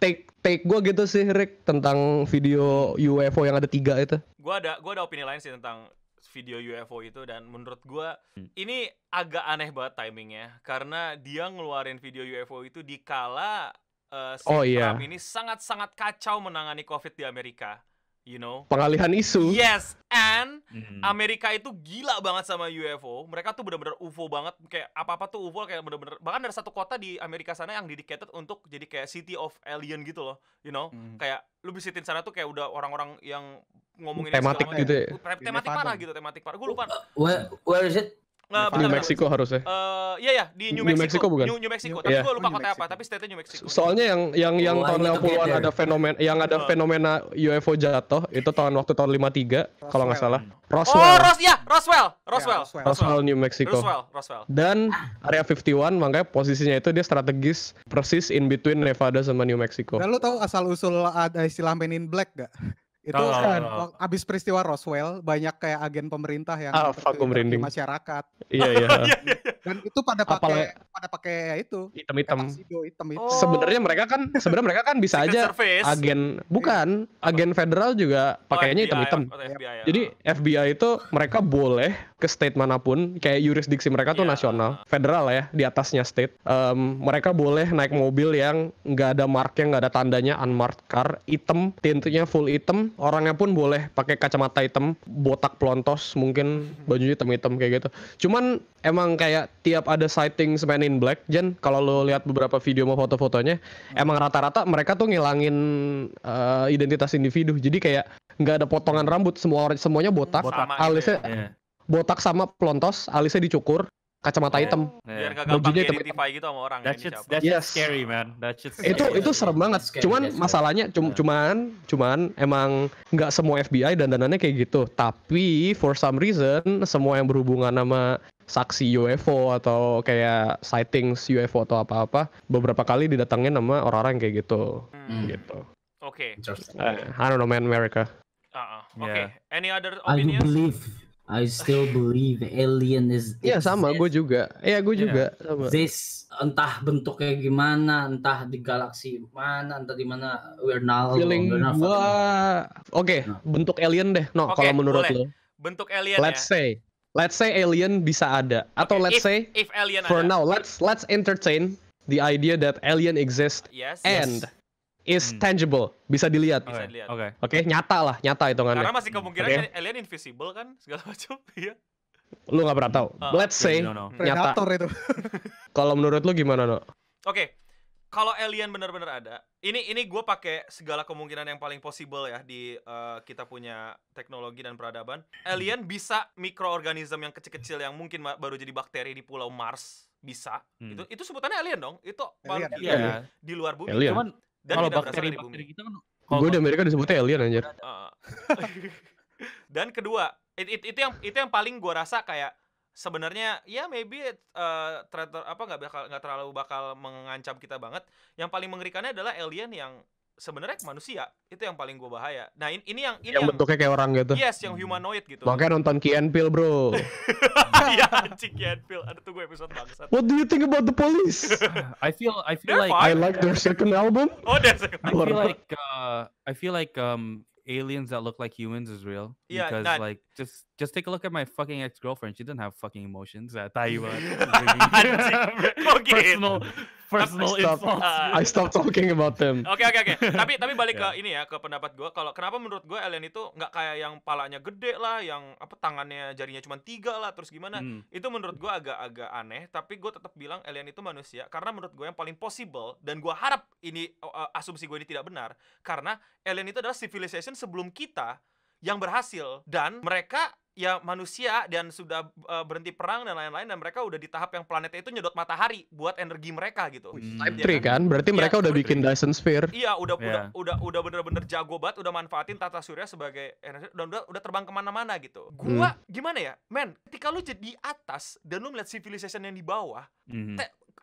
take gue gitu sih Rick tentang video UFO yang ada 3 itu. Gue ada opini lain sih tentang video UFO itu, dan menurut gue ini agak aneh banget timingnya karena dia ngeluarin video UFO itu di kala Trump ini sangat-sangat kacau menangani COVID di Amerika, you know, pengalihan isu. Yes, and Amerika itu gila banget sama UFO. Mereka tuh bener-bener UFO banget, kayak apa-apa tuh UFO, kayak bener-bener bahkan ada satu kota di Amerika sana yang dedicated untuk jadi kayak city of alien gitu loh, you know. Kayak lu visitin sana tuh kayak udah orang-orang yang ngomongin tematik gitu ya. Tematik parah gitu, tematik parah. Gue lupa. Where is it? New Mexico harusnya. Iya di New Mexico bukan? New Mexico. Tapi gue lupa kota apa, tapi state-nya New Mexico. Soalnya yang tahun 50-an ada fenomena UFO jatuh itu tahun 53 kalau nggak salah. Roswell, New Mexico. Roswell. Dan Area 51 makanya posisinya itu dia strategis persis in between Nevada sama New Mexico. Dan lu tahu asal usul ada istilah Men in Black gak? Itu kan abis peristiwa Roswell banyak kayak agen pemerintah yang di masyarakat. Iya. Dan itu pada pakai itu hitam-hitam. Itu. Sebenarnya mereka kan bisa aja agen federal juga pakainya hitam-hitam. Jadi FBI itu mereka boleh ke state manapun, kayak yurisdiksi mereka tuh nasional, federal ya, di atasnya state. Mereka boleh naik mobil yang nggak ada marknya, nggak ada tandanya, unmarked car, hitam, tintnya full hitam. Orangnya pun boleh pakai kacamata hitam, botak pelontos, mungkin bajunya hitam-hitam kayak gitu. Cuman emang kayak tiap ada sighting Men in Black, Jen, kalau lo lihat beberapa video mau foto-fotonya, emang rata-rata mereka tuh ngilangin identitas individu. Jadi kayak nggak ada potongan rambut, semuanya botak, alisnya botak sama pelontos, alisnya dicukur, kacamata hitam, biar gak gampang identify gitu sama orang. That shit's scary, man. Itu serem banget. Cuman masalahnya cuman emang nggak semua FBI dandanannya kayak gitu. Tapi for some reason semua yang berhubungan sama saksi UFO atau kayak sightings UFO atau apa-apa beberapa kali didatangin sama orang-orang kayak gitu. Gitu. Oke. I don't know, man, America. Oke. Any other opinions? I still believe alien is. Iya sama, gue juga. Iya gue juga. Sama. This entah bentuknya gimana, entah di galaksi mana, entah di mana. We're not. Feeling gue. Oke, bentuk alien deh. Kalau menurut lo. bentuk alien Let's say alien bisa ada, atau let's say if alien for ada. now let's entertain the idea that alien exists and is tangible, bisa dilihat. Oke, nyata hitungannya. Karena masih kemungkinan alien invisible kan, segala macam. Iya. Lu nggak pernah tahu. Let's say nyata. Predator itu. Kalau menurut lu gimana, No? Oke. Kalau alien benar-benar ada, ini gue pakai segala kemungkinan yang paling possible ya di kita punya teknologi dan peradaban. Alien bisa mikroorganisme yang kecil-kecil yang mungkin baru jadi bakteri di pulau Mars bisa. Itu sebutannya alien dong. Itu di luar bumi. Alien. Cuman dan kalau tidak berasal dari bakteri bumi. kita kan Gue di Amerika disebutnya alien anjir. Dan kedua, itu yang paling gue rasa kayak sebenarnya ya maybe nggak terlalu bakal mengancam kita banget. Yang paling mengerikannya adalah alien yang sebenarnya manusia. Itu yang paling gue bahaya. Nah, ini yang bentuknya kayak orang gitu. Yes, yang humanoid gitu. Makanya nonton Key and Peele, bro. Iya, anjing Key and Peele. Ada tunggu episode bangsat. What do you think about the police? I feel like I like their second album. Oh, their second album. I feel like aliens that look like humans is real. Yeah, because like just take a look at my fucking ex-girlfriend. She doesn't have fucking emotions. Tayo banget. Personal insult. I stopped talking about them. Oke. Tapi balik ke ini ya, ke pendapat gue. Kalau kenapa menurut gue alien itu nggak kayak yang palanya gede lah, yang tangannya jarinya cuma 3 lah, terus gimana? Itu menurut gue agak aneh. Tapi gue tetap bilang alien itu manusia karena menurut gue yang paling possible, dan gue harap ini asumsi gue ini tidak benar, karena alien itu adalah civilization sebelum kita yang berhasil, dan mereka ya manusia dan sudah berhenti perang dan lain-lain, dan mereka udah di tahap yang planetnya itu nyedot matahari buat energi mereka gitu. Type 3 kan? Berarti mereka udah bikin Dyson Sphere. Iya, udah bener-bener jago banget, udah manfaatin tata surya sebagai energi, dan udah terbang kemana-mana gitu. Gua gimana ya, men? Ketika lu jadi di atas dan lu melihat civilization yang di bawah,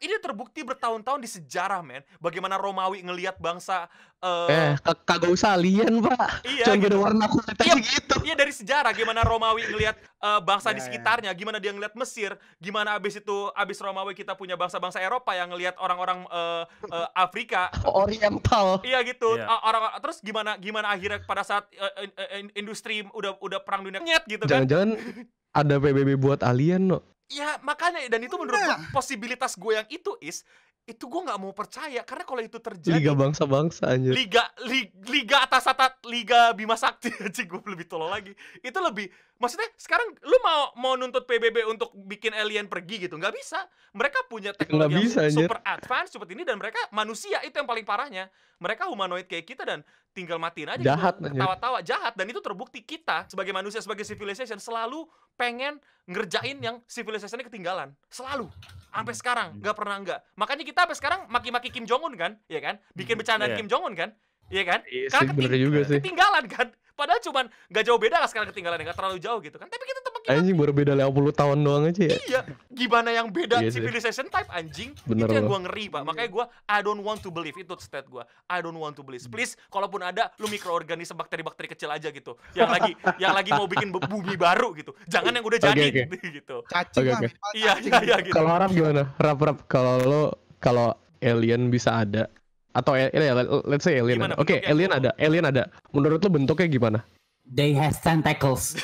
ini terbukti bertahun-tahun di sejarah, men. Bagaimana Romawi ngelihat bangsa kagak usah alien, Pak. Iya, cuma beda warna kulit aja gitu. Iya, dari sejarah gimana Romawi ngelihat bangsa di sekitarnya, gimana dia ngelihat Mesir, gimana abis Romawi kita punya bangsa-bangsa Eropa yang ngelihat orang-orang Afrika, Oriental. Iya gitu. Orang terus gimana akhirnya pada saat industri udah perang dunia nyet gitu kan. Jangan-jangan ada PBB buat alien, No. Ya makanya, dan itu menurut gue posibilitas gue yang itu gue nggak mau percaya, karena kalau itu terjadi Liga bangsa-bangsa anjir. Liga atas Liga Bima Sakti aja, gue lebih tolol lagi. Itu lebih, maksudnya sekarang lu mau nuntut PBB untuk bikin alien pergi gitu, nggak bisa. Mereka punya teknologi yang super advance seperti ini, dan mereka manusia, itu yang paling parahnya. Mereka humanoid kayak kita dan tinggal matiin aja jahat, gitu, ketawa-tawa, jahat. Dan itu terbukti kita sebagai manusia, sebagai civilization selalu pengen ngerjain yang civilization-nya ketinggalan, selalu sampai sekarang nggak pernah nggak. Makanya kita sampai sekarang maki-maki Kim Jong Un kan, ya kan, bikin bercandaan Kim Jong Un kan, ya kan, karena ketinggalan kan. Padahal cuman nggak jauh beda lah sekarang ketinggalan, nggak terlalu jauh gitu kan. Tapi kita tetap anjing baru beda 50 tahun doang aja ya. Iya, gimana yang beda civilization type anjing? Bener itu yang gue ngeri, Pak. Makanya gue I don't want to believe, itu state gue. I don't want to believe. Please, kalaupun ada, lu mikroorganisme bakteri-bakteri kecil aja gitu. Yang lagi mau bikin bumi baru gitu. Jangan yang udah jadi gitu. Cacing lah. Iya gitu. Kalau Arab gimana? Rap kalau alien bisa ada, atau let's say alien. Oke, alien ada. Menurut lu bentuknya gimana? They have tentacles.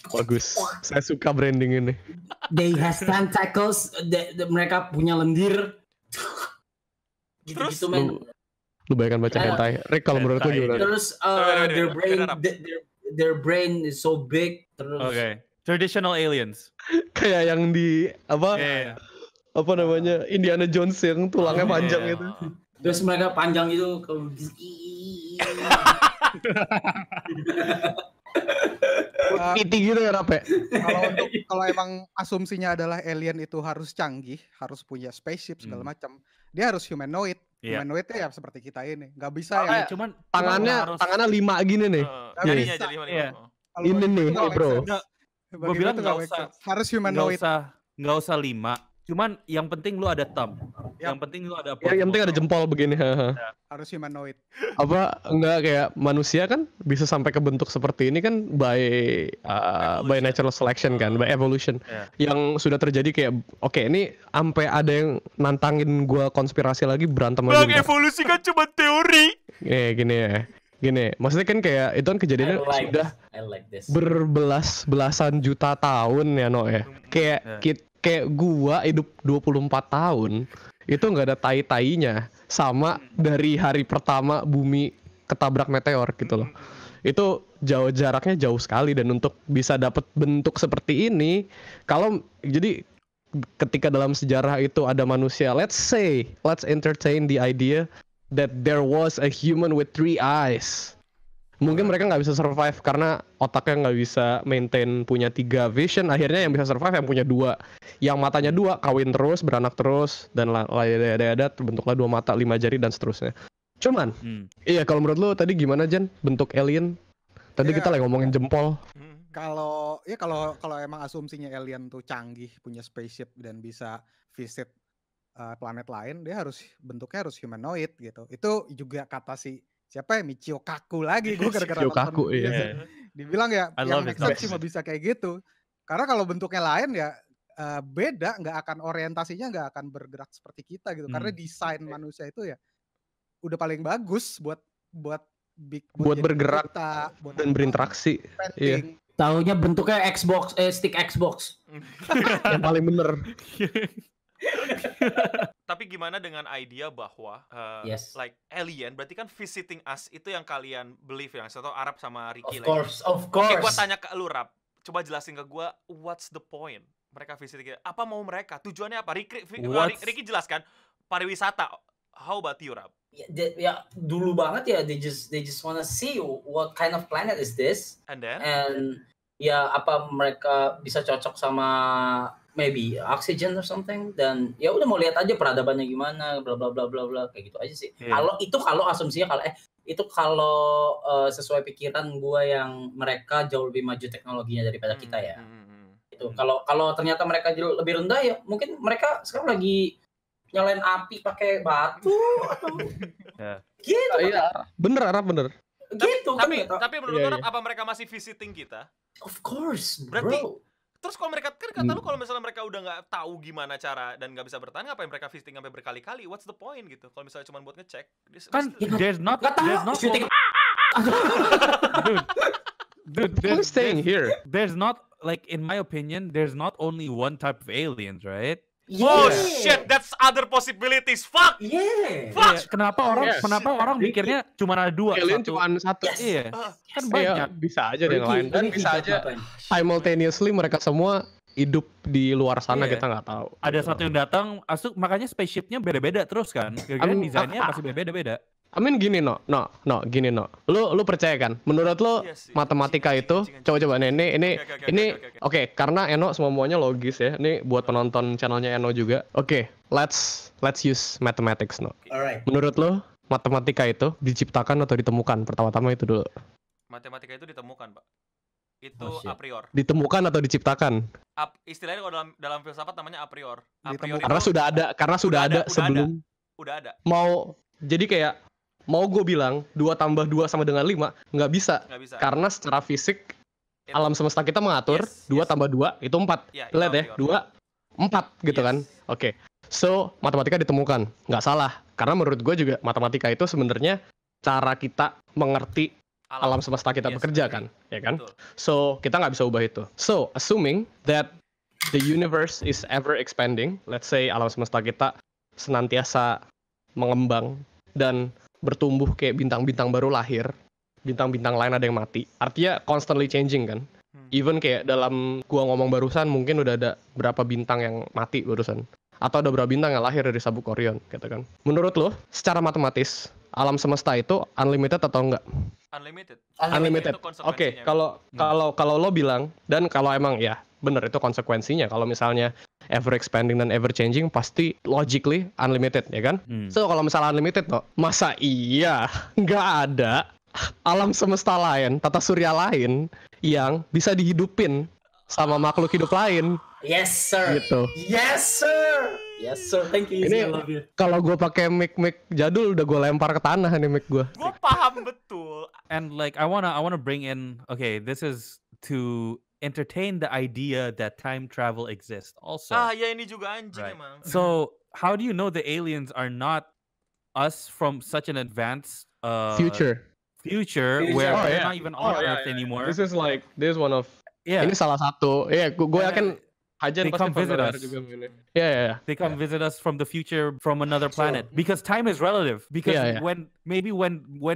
Bagus. Saya suka branding ini. They have tentacles. Mereka punya lendir. Terus lu bayangkan baca hentai. Rick, kalau menurut lu gimana? Terus their brain is so big. Terus traditional aliens. Kayak yang di apa namanya, Indiana Jones yang tulangnya panjang itu. Terus mereka panjang itu gitu ya, Rape. Kalau emang asumsinya adalah alien itu harus canggih, harus punya spaceship segala macam, dia harus humanoid. Humanoidnya ya seperti kita ini, nggak bisa ya. Cuman tangannya 5 gini nih. Ini nih, bro. Gue bilang nggak usah, harus humanoid. Nggak usah 5. Cuman yang penting lu ada thumb. Yang penting lu ada yang penting ada jempol begini. Harus humanoid. Apa enggak kayak manusia kan bisa sampai ke bentuk seperti ini kan by natural selection kan, by evolution. Yang sudah terjadi kayak ini sampai ada yang nantangin gua konspirasi lagi, berantem lagi. Bang, evolusi kan cuma teori. Gini ya. Gini, maksudnya kan kayak itu kan kejadiannya sudah berbelas-belasan juta tahun ya, No ya. Kayak gua hidup 24 tahun itu nggak ada tai-tainya sama dari hari pertama bumi ketabrak meteor gitu loh. Itu jaraknya jauh sekali, dan untuk bisa dapat bentuk seperti ini, kalau jadi ketika dalam sejarah itu ada manusia, let's entertain the idea that there was a human with 3 eyes. Mungkin mereka nggak bisa survive karena otaknya nggak bisa maintain punya 3 vision. Akhirnya yang bisa survive yang punya 2. Yang matanya 2 kawin terus, beranak terus, dan ada terbentuklah 2 mata, 5 jari dan seterusnya. Cuman, iya kalau menurut lo tadi gimana Jan bentuk alien? Tadi kita lagi ngomongin jempol. Kalau emang asumsinya alien tuh canggih, punya spaceship dan bisa visit planet lain, dia bentuknya harus humanoid gitu. Itu juga kata siapa ya, Michio Kaku lagi, gue gara-gara nonton dibilang ya yang make sense cuma bisa kayak gitu. Karena kalau bentuknya lain ya beda, nggak akan orientasinya nggak akan bergerak seperti kita gitu. Karena desain manusia itu ya udah paling bagus buat bergerak dan berinteraksi. Iya. Taunya bentuknya stick Xbox. Yang paling bener. Tapi gimana dengan idea bahwa like alien berarti kan visiting us itu yang kalian believe yang atau Arab sama Ricky Of course. Oke, gua tanya ke lu Rap. Coba jelasin ke gua what's the point mereka visiting kita? Apa mau mereka? Tujuannya apa? Ricky jelaskan pariwisata. How about you, Rap? Ya dulu banget ya, they just wanna see what kind of planet is this, and ya apa mereka bisa cocok sama maybe oxygen or something, dan ya udah mau lihat aja peradabannya gimana, bla bla bla bla bla, kayak gitu aja sih. Kalau asumsinya kalau sesuai pikiran gua yang mereka jauh lebih maju teknologinya daripada kita ya. Itu kalau ternyata mereka lebih rendah ya mungkin mereka sekarang lagi nyalain api pakai batu atau gitu. Iya, bener. Gitu tapi menurut orang apa mereka masih visiting kita? Of course, berarti, bro. Terus kalau mereka kan kata lu kalau misalnya mereka udah nggak tahu gimana cara dan nggak bisa bertahan, ngapain mereka visiting sampai berkali-kali? What's the point gitu? Kalau misalnya cuma buat ngecek, kan there's not dude, who's staying here? There's not, like in my opinion, there's not only one type of aliens, right? Oh shit, that's other possibilities. Fuck. Fuck. Kenapa orang mikirnya cuma ada 2? Alien cuma 1. Iya. Kan banyak. Bisa aja yang lain, dan bisa aja simultaneously mereka semua hidup di luar sana, kita nggak tahu. Ada satu yang datang, makanya spaceshipnya beda-beda terus kan. Kira-kira desainnya pasti beda-beda. Gini no. Lu percaya kan? Menurut lu matematika itu, coba ini oke, karena Eno semuanya logis ya. Ini buat penonton channelnya Eno juga. Oke, let's use mathematics, no. Alright. Menurut lu matematika itu diciptakan atau ditemukan? Pertama-tama itu dulu. Matematika itu ditemukan, Pak. Itu a priori. Ditemukan atau diciptakan? Istilahnya kalau dalam filsafat namanya a priori. Karena sudah ada sebelum. Udah ada. Jadi kayak mau gue bilang 2 tambah 2 sama dengan 5, nggak bisa. Karena secara fisik alam semesta kita mengatur 2 tambah 2 itu 4. Lihat ya, 2, 4 gitu kan. Oke. So, matematika ditemukan. Nggak salah. Karena menurut gue juga matematika itu sebenarnya cara kita mengerti alam semesta kita bekerja kan. Ya kan? Betul. So, kita nggak bisa ubah itu. So, assuming that the universe is ever expanding, let's say alam semesta kita senantiasa mengembang dan bertumbuh kayak bintang-bintang baru lahir, bintang-bintang lain ada yang mati. Artinya constantly changing kan. Even kayak dalam gua ngomong barusan mungkin udah ada berapa bintang yang mati barusan. Atau ada berapa bintang yang lahir dari sabuk Orion gitu kan. Menurut lo, secara matematis, alam semesta itu unlimited atau enggak? Unlimited. Oke, kalau lo bilang, dan kalau emang ya bener itu konsekuensinya, kalau misalnya ever expanding dan ever changing pasti logically unlimited ya kan. So kalau misalnya unlimited no, masa iya nggak ada alam semesta lain, tata surya lain yang bisa dihidupin sama makhluk hidup lain? Yes sir. Gitu. Yes sir. Thank you. Ini kalau gue pakai mic jadul udah gue lempar ke tanah nih mic gue. Gue paham betul. And like I wanna bring in, okay, this is to entertain the idea that time travel exists also. Ya ini juga anjing emang. So, how do you know the aliens are not us from such an advanced future where they're not even on Earth anymore. This is one of ini salah satu. Gue yakin Hajan pasti visit us. Juga ini. Yeah. They come visit us from the future from another planet because time is relative. Because when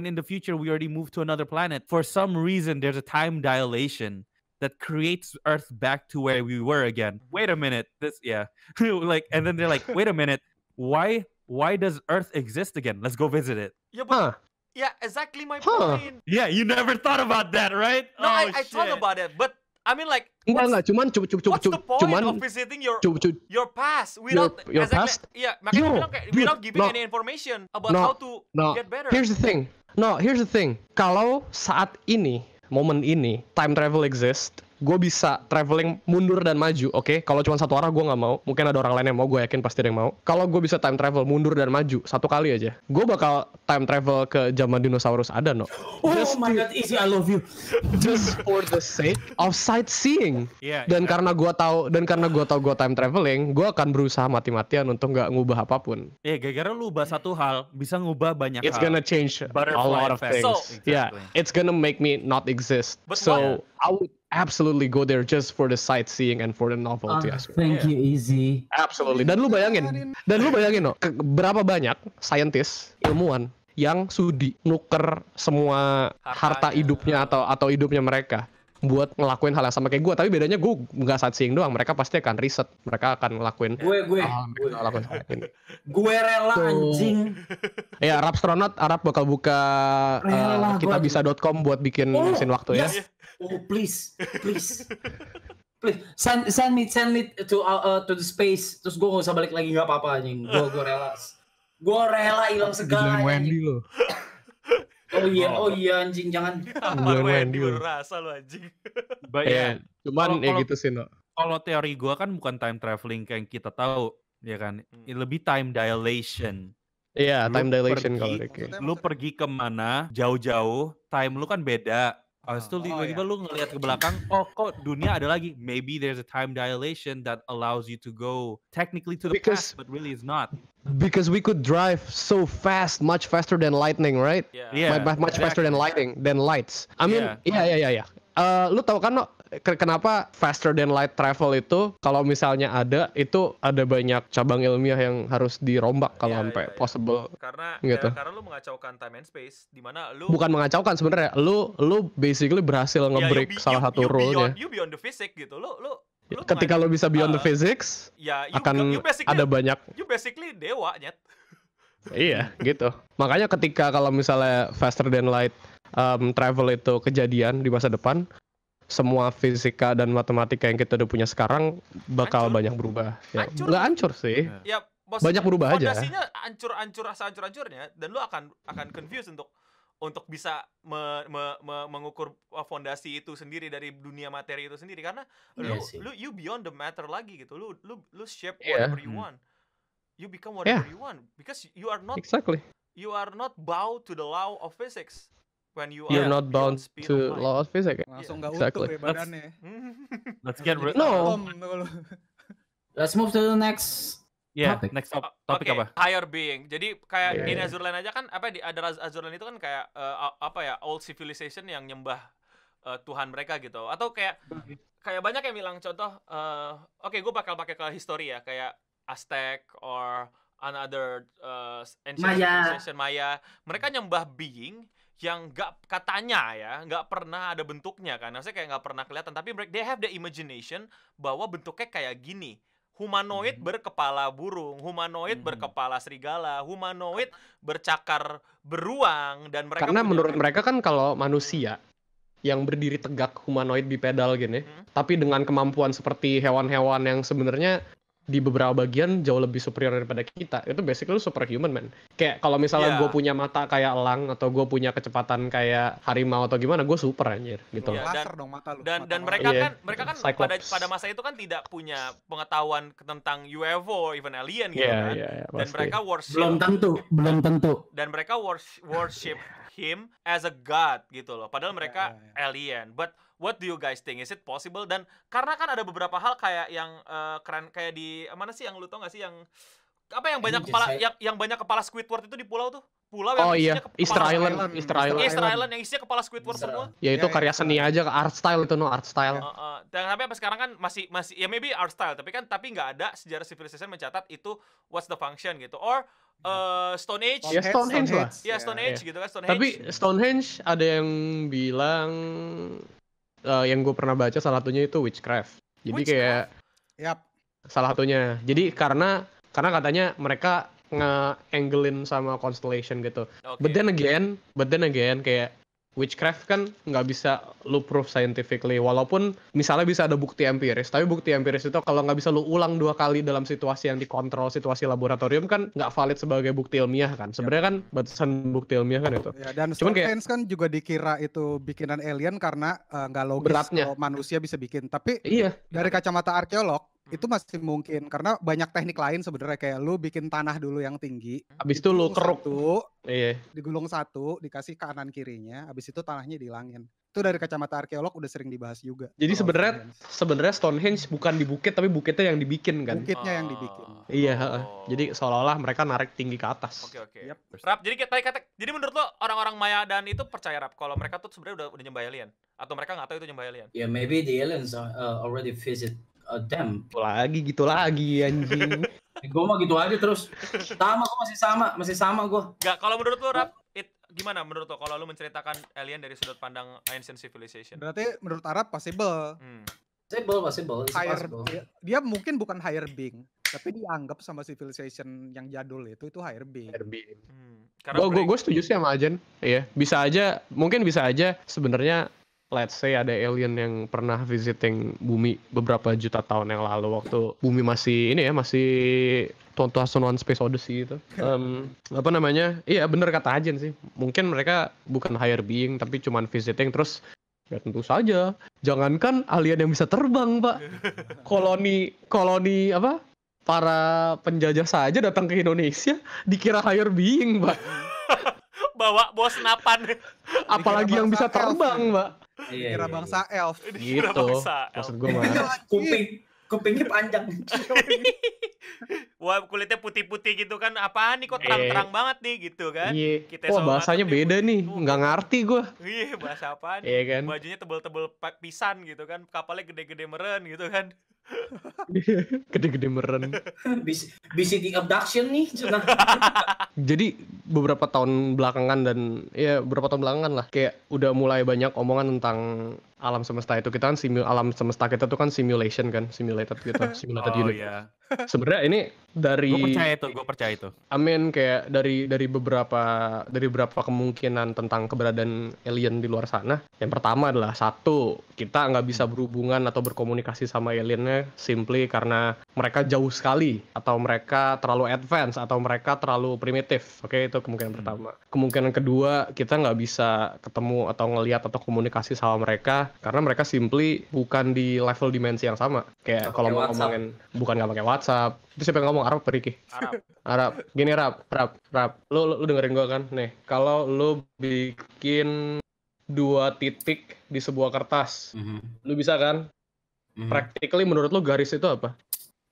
in the future we already move to another planet, for some reason there's a time dilation that creates Earth back to where we were again. Wait a minute, and then they're like, wait a minute, why does Earth exist again? Let's go visit it. Yeah, but yeah, exactly my point. Yeah, you never thought about that, right? No, I thought about it, but I mean, like, what's the point of visiting your past without your past? Yeah, makanya without giving any information about how to get better. Here's the thing. Kalau saat ini, momen ini, time travel exist, gue bisa traveling mundur dan maju, oke? Kalau cuma satu arah gue nggak mau. Mungkin ada orang lain yang mau, gue yakin pasti ada yang mau. Kalau gue bisa time travel mundur dan maju satu kali aja, gue bakal time travel ke zaman dinosaurus ada, no? Oh my god, Easy, I love you. Just for the sake of sightseeing. Dan karena gue tahu gue time traveling, gue akan berusaha mati-matian untuk nggak ngubah apapun. Gara-gara lu ubah satu hal, bisa ngubah banyak hal. It's gonna change a lot of things. It's gonna make me not exist. So I would absolutely go there just for the sightseeing and for the novelty. Thank you, Easy. Absolutely. Dan lu bayangin no, berapa banyak scientist, ilmuwan yang sudi nuker semua harta hidupnya atau hidupnya mereka buat ngelakuin hal yang sama kayak gue. Tapi bedanya gue nggak sightseeing doang, mereka pasti akan riset, mereka akan ngelakuin gue rela anjing. Ya, Arab bakal buka kitabisa.com buat bikin mesin waktu ya. Oh please send me to the space, terus gue nggak usah balik lagi, nggak apa-apa anjing. Gue rela hilang segalanya. Wendy lo. Oh iya anjing, jangan. Wendy rasa lo anjing. Cuman gitu sih, no. Kalau teori gue kan bukan time traveling kayak kita tahu, ya kan? Lebih time dilation. Iya, time dilation kalau Ricky. Lu pergi kemana jauh-jauh, time lu kan beda. Habis itu tiba-tiba lu ngelihat ke belakang, kok dunia ada lagi. Maybe there's a time dilation that allows you to go technically to the past, but really it's not. Because we could drive so fast, much faster than lightning, right? Much faster than lights. I mean, yeah. Lu tahu kan, no, kenapa faster than light travel itu kalau misalnya itu ada banyak cabang ilmiah yang harus dirombak kalau sampai possible. Karena gitu. Karena lu mengacaukan time and space, di mana lu bukan mengacaukan sebenarnya, lu basically berhasil nge-break salah satu rule-nya. You beyond the physics gitu. Lu ketika lu bisa beyond the physics, akan ada banyak. You basically dewa, nyet. Iya, gitu. Makanya ketika kalau misalnya faster than light travel itu kejadian di masa depan, semua fisika dan matematika yang kita udah punya sekarang bakal banyak berubah. Ya, nggak hancur sih. Ya, banyak berubah aja. Fondasinya hancur-hancurnya, dan lu akan confused untuk bisa mengukur fondasi itu sendiri dari dunia materi itu sendiri, karena you beyond the matter lagi gitu. Lu shape whatever you want. You become whatever you want because you are not bound to the law of physics. When you're not bound to law of physics. Langsung nggak utuh ya badannya. Let's get rid. No. Let's move to the next. Next topik apa? Higher being. Jadi kayak in Azurland aja kan, ada Azurland itu kan kayak old civilization yang nyembah Tuhan mereka gitu. Atau kayak banyak yang bilang contoh, gue bakal pakai ke history ya, kayak Aztec or another ancient civilization Maya. Mereka nyembah being yang nggak pernah ada bentuknya kan, maksudnya kayak nggak pernah kelihatan, tapi they have the imagination bahwa bentuknya kayak gini, humanoid berkepala burung, humanoid berkepala serigala, humanoid bercakar beruang, dan mereka karena menurut mereka kan kalau manusia yang berdiri tegak humanoid bipedal gini, tapi dengan kemampuan seperti hewan-hewan yang sebenarnya di beberapa bagian jauh lebih superior daripada kita, itu basically superhuman, man. Kayak kalau misalnya gue punya mata kayak elang, atau gue punya kecepatan kayak harimau atau gimana, gue super anjir gitu. Laser dong mata lu. Dan mereka kan pada masa itu kan tidak punya pengetahuan tentang UFO, even alien gitu kan. Dan mereka worship. Belum tentu. Dan mereka worship him as a god gitu loh. Padahal mereka alien. But what do you guys think? Is it possible? Dan karena kan ada beberapa hal kayak yang keren, kayak di mana sih yang lu tau gak sih yang apa yang banyak kepala yang banyak kepala Squidward itu di pulau tuh? Pulau Oh yang iya, Easter Island. Easter Island yang isinya kepala Squidward semua. Ya itu karya seni aja, art style itu, art style. Dan sampai sekarang kan masih ya maybe art style, tapi nggak ada sejarah civilization mencatat itu what's the function gitu. Or Stone Age. Ya Stonehenge lah. Ya Stonehenge gitu kan, Stonehenge. Tapi Stonehenge ada yang bilang yang gue pernah baca salah satunya itu witchcraft. Jadi kayak salah satunya. Jadi karena katanya mereka nge-anglein sama constellation gitu. Okay. But then again kayak witchcraft kan nggak bisa lu proof scientifically, walaupun misalnya bisa ada bukti empiris, tapi bukti empiris itu kalau nggak bisa lu ulang 2 kali dalam situasi yang dikontrol, situasi laboratorium kan nggak valid sebagai bukti ilmiah kan. Sebenarnya kan batasan bukti ilmiah kan itu. Ya, dan Stonehenge kan juga dikira itu bikinan alien karena nggak logis kalau manusia bisa bikin. Tapi dari kacamata arkeolog itu masih mungkin karena banyak teknik lain sebenarnya, kayak lu bikin tanah dulu yang tinggi, habis itu lu keruk digulung satu, dikasih kanan kirinya, habis itu tanahnya dihilangin. Itu dari kacamata arkeolog udah sering dibahas juga. Jadi sebenarnya Stonehenge bukan di bukit, tapi bukitnya yang dibikin kan. Bukitnya yang dibikin. Iya, jadi seolah-olah mereka narik tinggi ke atas. Oke. Rap, jadi menurut lo orang-orang Maya dan itu percaya Rap kalau mereka tuh sebenarnya udah nyembah alien atau mereka nggak tahu itu nyembah alien? Yeah, maybe the aliens already visit them. Gitu lagi anjing. Gue mah gitu aja terus. Masih sama gue. Gak, kalau menurut lo Rap, gimana menurut lo kalau lo menceritakan alien dari sudut pandang ancient civilization? Berarti menurut Arab possible. Possible. Dia mungkin bukan higher being, tapi dianggap sama civilization yang jadul itu higher being. Gue setuju sih sama Ajan. Iya, mungkin bisa aja sebenarnya. Let's say ada alien yang pernah visiting bumi beberapa juta tahun yang lalu waktu bumi masih masih 2001 Space Odyssey itu. Iya bener kata Ajen sih. Mungkin mereka bukan higher being tapi cuman visiting, terus ya tentu saja. Jangankan alien yang bisa terbang, Pak. Koloni apa? Para penjajah saja datang ke Indonesia dikira higher being, Pak. bawa senapan. Apalagi yang bisa terbang, Pak. Kira bangsa elf. Gitu. Maksud gue mah. Kupingnya panjang. Wah, kulitnya putih-putih gitu kan. Apaan nih kok terang-terang banget nih gitu kan. Wah, bahasanya beda nih. Nggak ngerti gue. Iya, bahasa apaan? Iya kan. Bajunya tebel-tebel pisan gitu kan. Kapalnya gede-gede meren gitu kan. Gede-gede meren. BCD abduction nih. Jadi beberapa tahun belakangan lah kayak udah mulai banyak omongan tentang alam semesta itu. Kita kan alam semesta kita tuh kan simulation kan, simulated unit. Iya. Sebenarnya ini dari gue percaya itu. Kayak dari beberapa kemungkinan tentang keberadaan alien di luar sana. Yang pertama adalah satu, kita nggak bisa berhubungan atau berkomunikasi sama aliennya simply karena mereka jauh sekali, atau mereka terlalu advance, atau mereka terlalu primitif. Oke, itu kemungkinan pertama. Kemungkinan kedua, kita nggak bisa ketemu atau ngelihat atau komunikasi sama mereka karena mereka simply bukan di level dimensi yang sama. Kayak kalau mau ngomongin bukan nggak pakai WhatsApp. Itu siapa yang ngomong? Arab apa Ricky? Arab. Gini Rap. Lu dengerin gua kan? Nih, kalau lu bikin 2 titik di sebuah kertas, lu bisa kan? Practically menurut lu garis itu apa?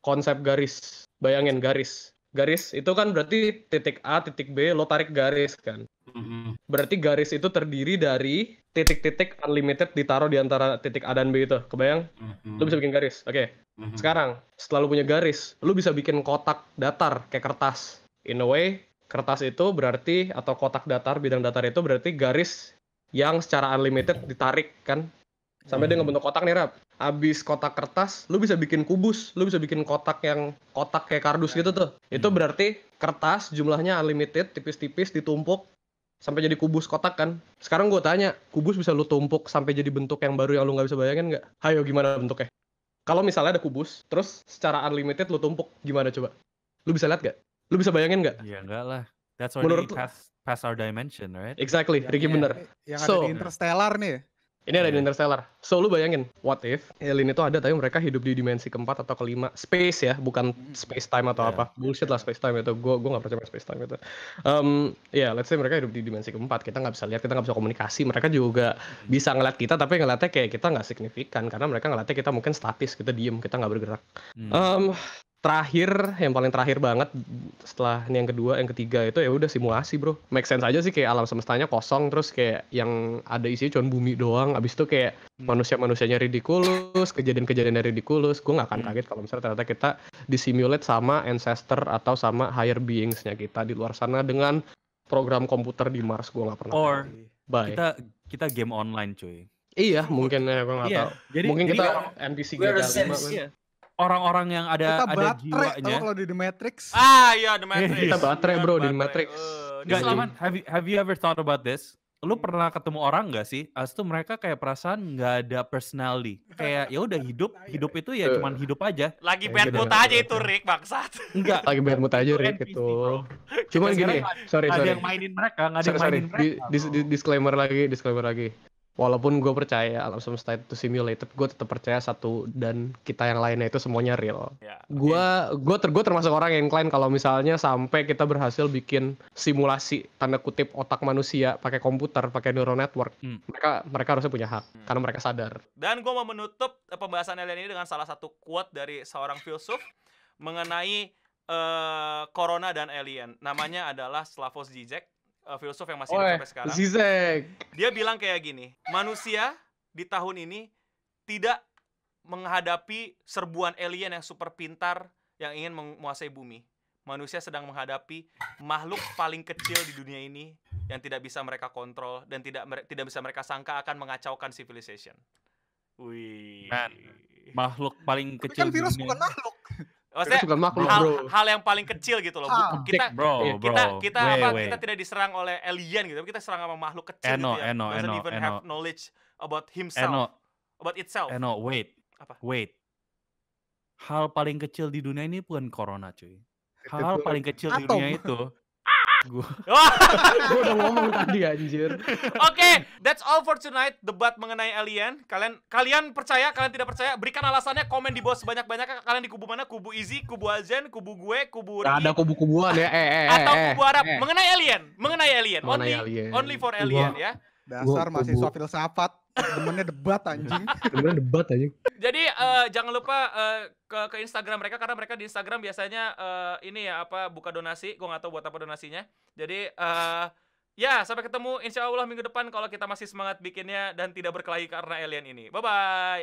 Konsep garis. Bayangin garis. Garis itu kan berarti titik A, titik B, lo tarik garis kan. Berarti garis itu terdiri dari titik-titik unlimited ditaruh di antara titik A dan B itu. Kebayang? Lo bisa bikin garis. Oke. Sekarang, setelah lo punya garis, lo bisa bikin kotak datar kayak kertas. In a way, kertas itu berarti, atau kotak datar, bidang datar itu berarti garis yang secara unlimited ditarik kan. Sampai dia ngebentuk kotak nih, Rap. Abis kotak kertas, lu bisa bikin kubus, lu bisa bikin kotak kayak kardus gitu tuh. Itu berarti kertas jumlahnya unlimited, tipis-tipis ditumpuk sampai jadi kubus kotak kan. Sekarang gue tanya, kubus bisa lu tumpuk sampai jadi bentuk yang baru yang lu nggak bisa bayangin nggak? Hayo, gimana bentuknya? Kalau misalnya ada kubus, terus secara unlimited lu tumpuk, gimana coba? Lu bisa lihat nggak? Lu bisa bayangin nggak? Ya enggak lah. That's already past our dimension, right? Exactly, Ricky bener. Yang ada di Interstellar nih. Ini ada di Interstellar. So, lu bayangin, what if alien itu ada tapi mereka hidup di dimensi keempat atau kelima. Space ya, bukan space time atau apa. Bullshit lah space time itu. Gue gak percaya space time itu. Let's say mereka hidup di dimensi keempat. Kita nggak bisa lihat, kita nggak bisa komunikasi. Mereka juga bisa ngeliat kita, tapi ngeliatnya kayak kita nggak signifikan. Karena mereka ngeliatnya kita mungkin statis, kita diem, kita nggak bergerak. yang paling terakhir banget setelah ini yang kedua, yang ketiga itu ya udah simulasi, bro. Make sense aja sih, kayak alam semestanya kosong, terus kayak yang ada isinya cuma bumi doang. Abis itu kayak manusia-manusianya ridiculous, kejadian-kejadiannya ridiculous. Gue nggak akan kaget kalau misalnya ternyata kita disimulate sama ancestor atau sama higher beings-nya kita di luar sana dengan program komputer di Mars. Gue nggak pernah Or tahu. kita game online, cuy. Iya, mungkin ya, gue nggak tahu. Mungkin kita NPC GTA 5. Orang-orang yang ada jiwanya. Kalau di The Matrix. Iya The Matrix. Kita baterai, bro, di Matrix. Enggak, cuman have you ever thought about this? Lu pernah ketemu orang nggak sih? As itu mereka kayak perasaan nggak ada personality. Kayak ya udah hidup itu ya cuman hidup aja. Lagi bad mood aja itu Rick, bangsat. Enggak. Lagi bad mood aja Rick itu. Cuman gini, sorry. Ada yang mainin mereka, nggak ada yang mainin mereka. Disclaimer lagi. Walaupun gue percaya alam semesta itu simulated, gue tetap percaya satu dan kita yang lainnya itu semuanya real. Gue termasuk orang yang incline kalau misalnya sampai kita berhasil bikin simulasi tanda kutip otak manusia pakai komputer, pakai neural network, mereka harusnya punya hak karena mereka sadar. Dan gue mau menutup pembahasan alien ini dengan salah satu quote dari seorang filsuf mengenai corona dan alien. Namanya adalah Slavoj Žižek. Filsuf yang masih hidup sampai sekarang. Zizek. Dia bilang kayak gini, manusia di tahun ini tidak menghadapi serbuan alien yang super pintar yang ingin menguasai bumi. Manusia sedang menghadapi makhluk paling kecil di dunia ini yang tidak bisa mereka kontrol dan tidak bisa mereka sangka akan mengacaukan civilization. Wih. Makhluk paling kecil. Tapi kan virus bukan makhluk. Maksudnya hal yang paling kecil gitu loh. Kita tidak diserang oleh alien gitu, kita serang sama makhluk kecil gitu ya. Doesn't even have knowledge about himself, about itself. Wait. Hal paling kecil di dunia ini bukan corona, cuy. Hal paling kecil di dunia itu Gue udah ngomong tadi anjir. Oke, that's all for tonight. Debat mengenai alien. Kalian percaya, kalian tidak percaya? Berikan alasannya, komen di bawah sebanyak-banyaknya. Kalian di kubu mana? Kubu Izzy, kubu Azen, kubu gue, kubu Ricky. Ada kubu-kubuan ya. Atau kubu Arab. Mengenai alien. Only for alien ya. Dasar mahasiswa filsafat. Demennya debat anjing. Jadi jangan lupa ke Instagram mereka, karena mereka di Instagram biasanya ini ya buka donasi. Gue nggak tahu buat apa donasinya. Jadi ya sampai ketemu insya Allah minggu depan kalau kita masih semangat bikinnya dan tidak berkelahi karena alien ini. Bye bye.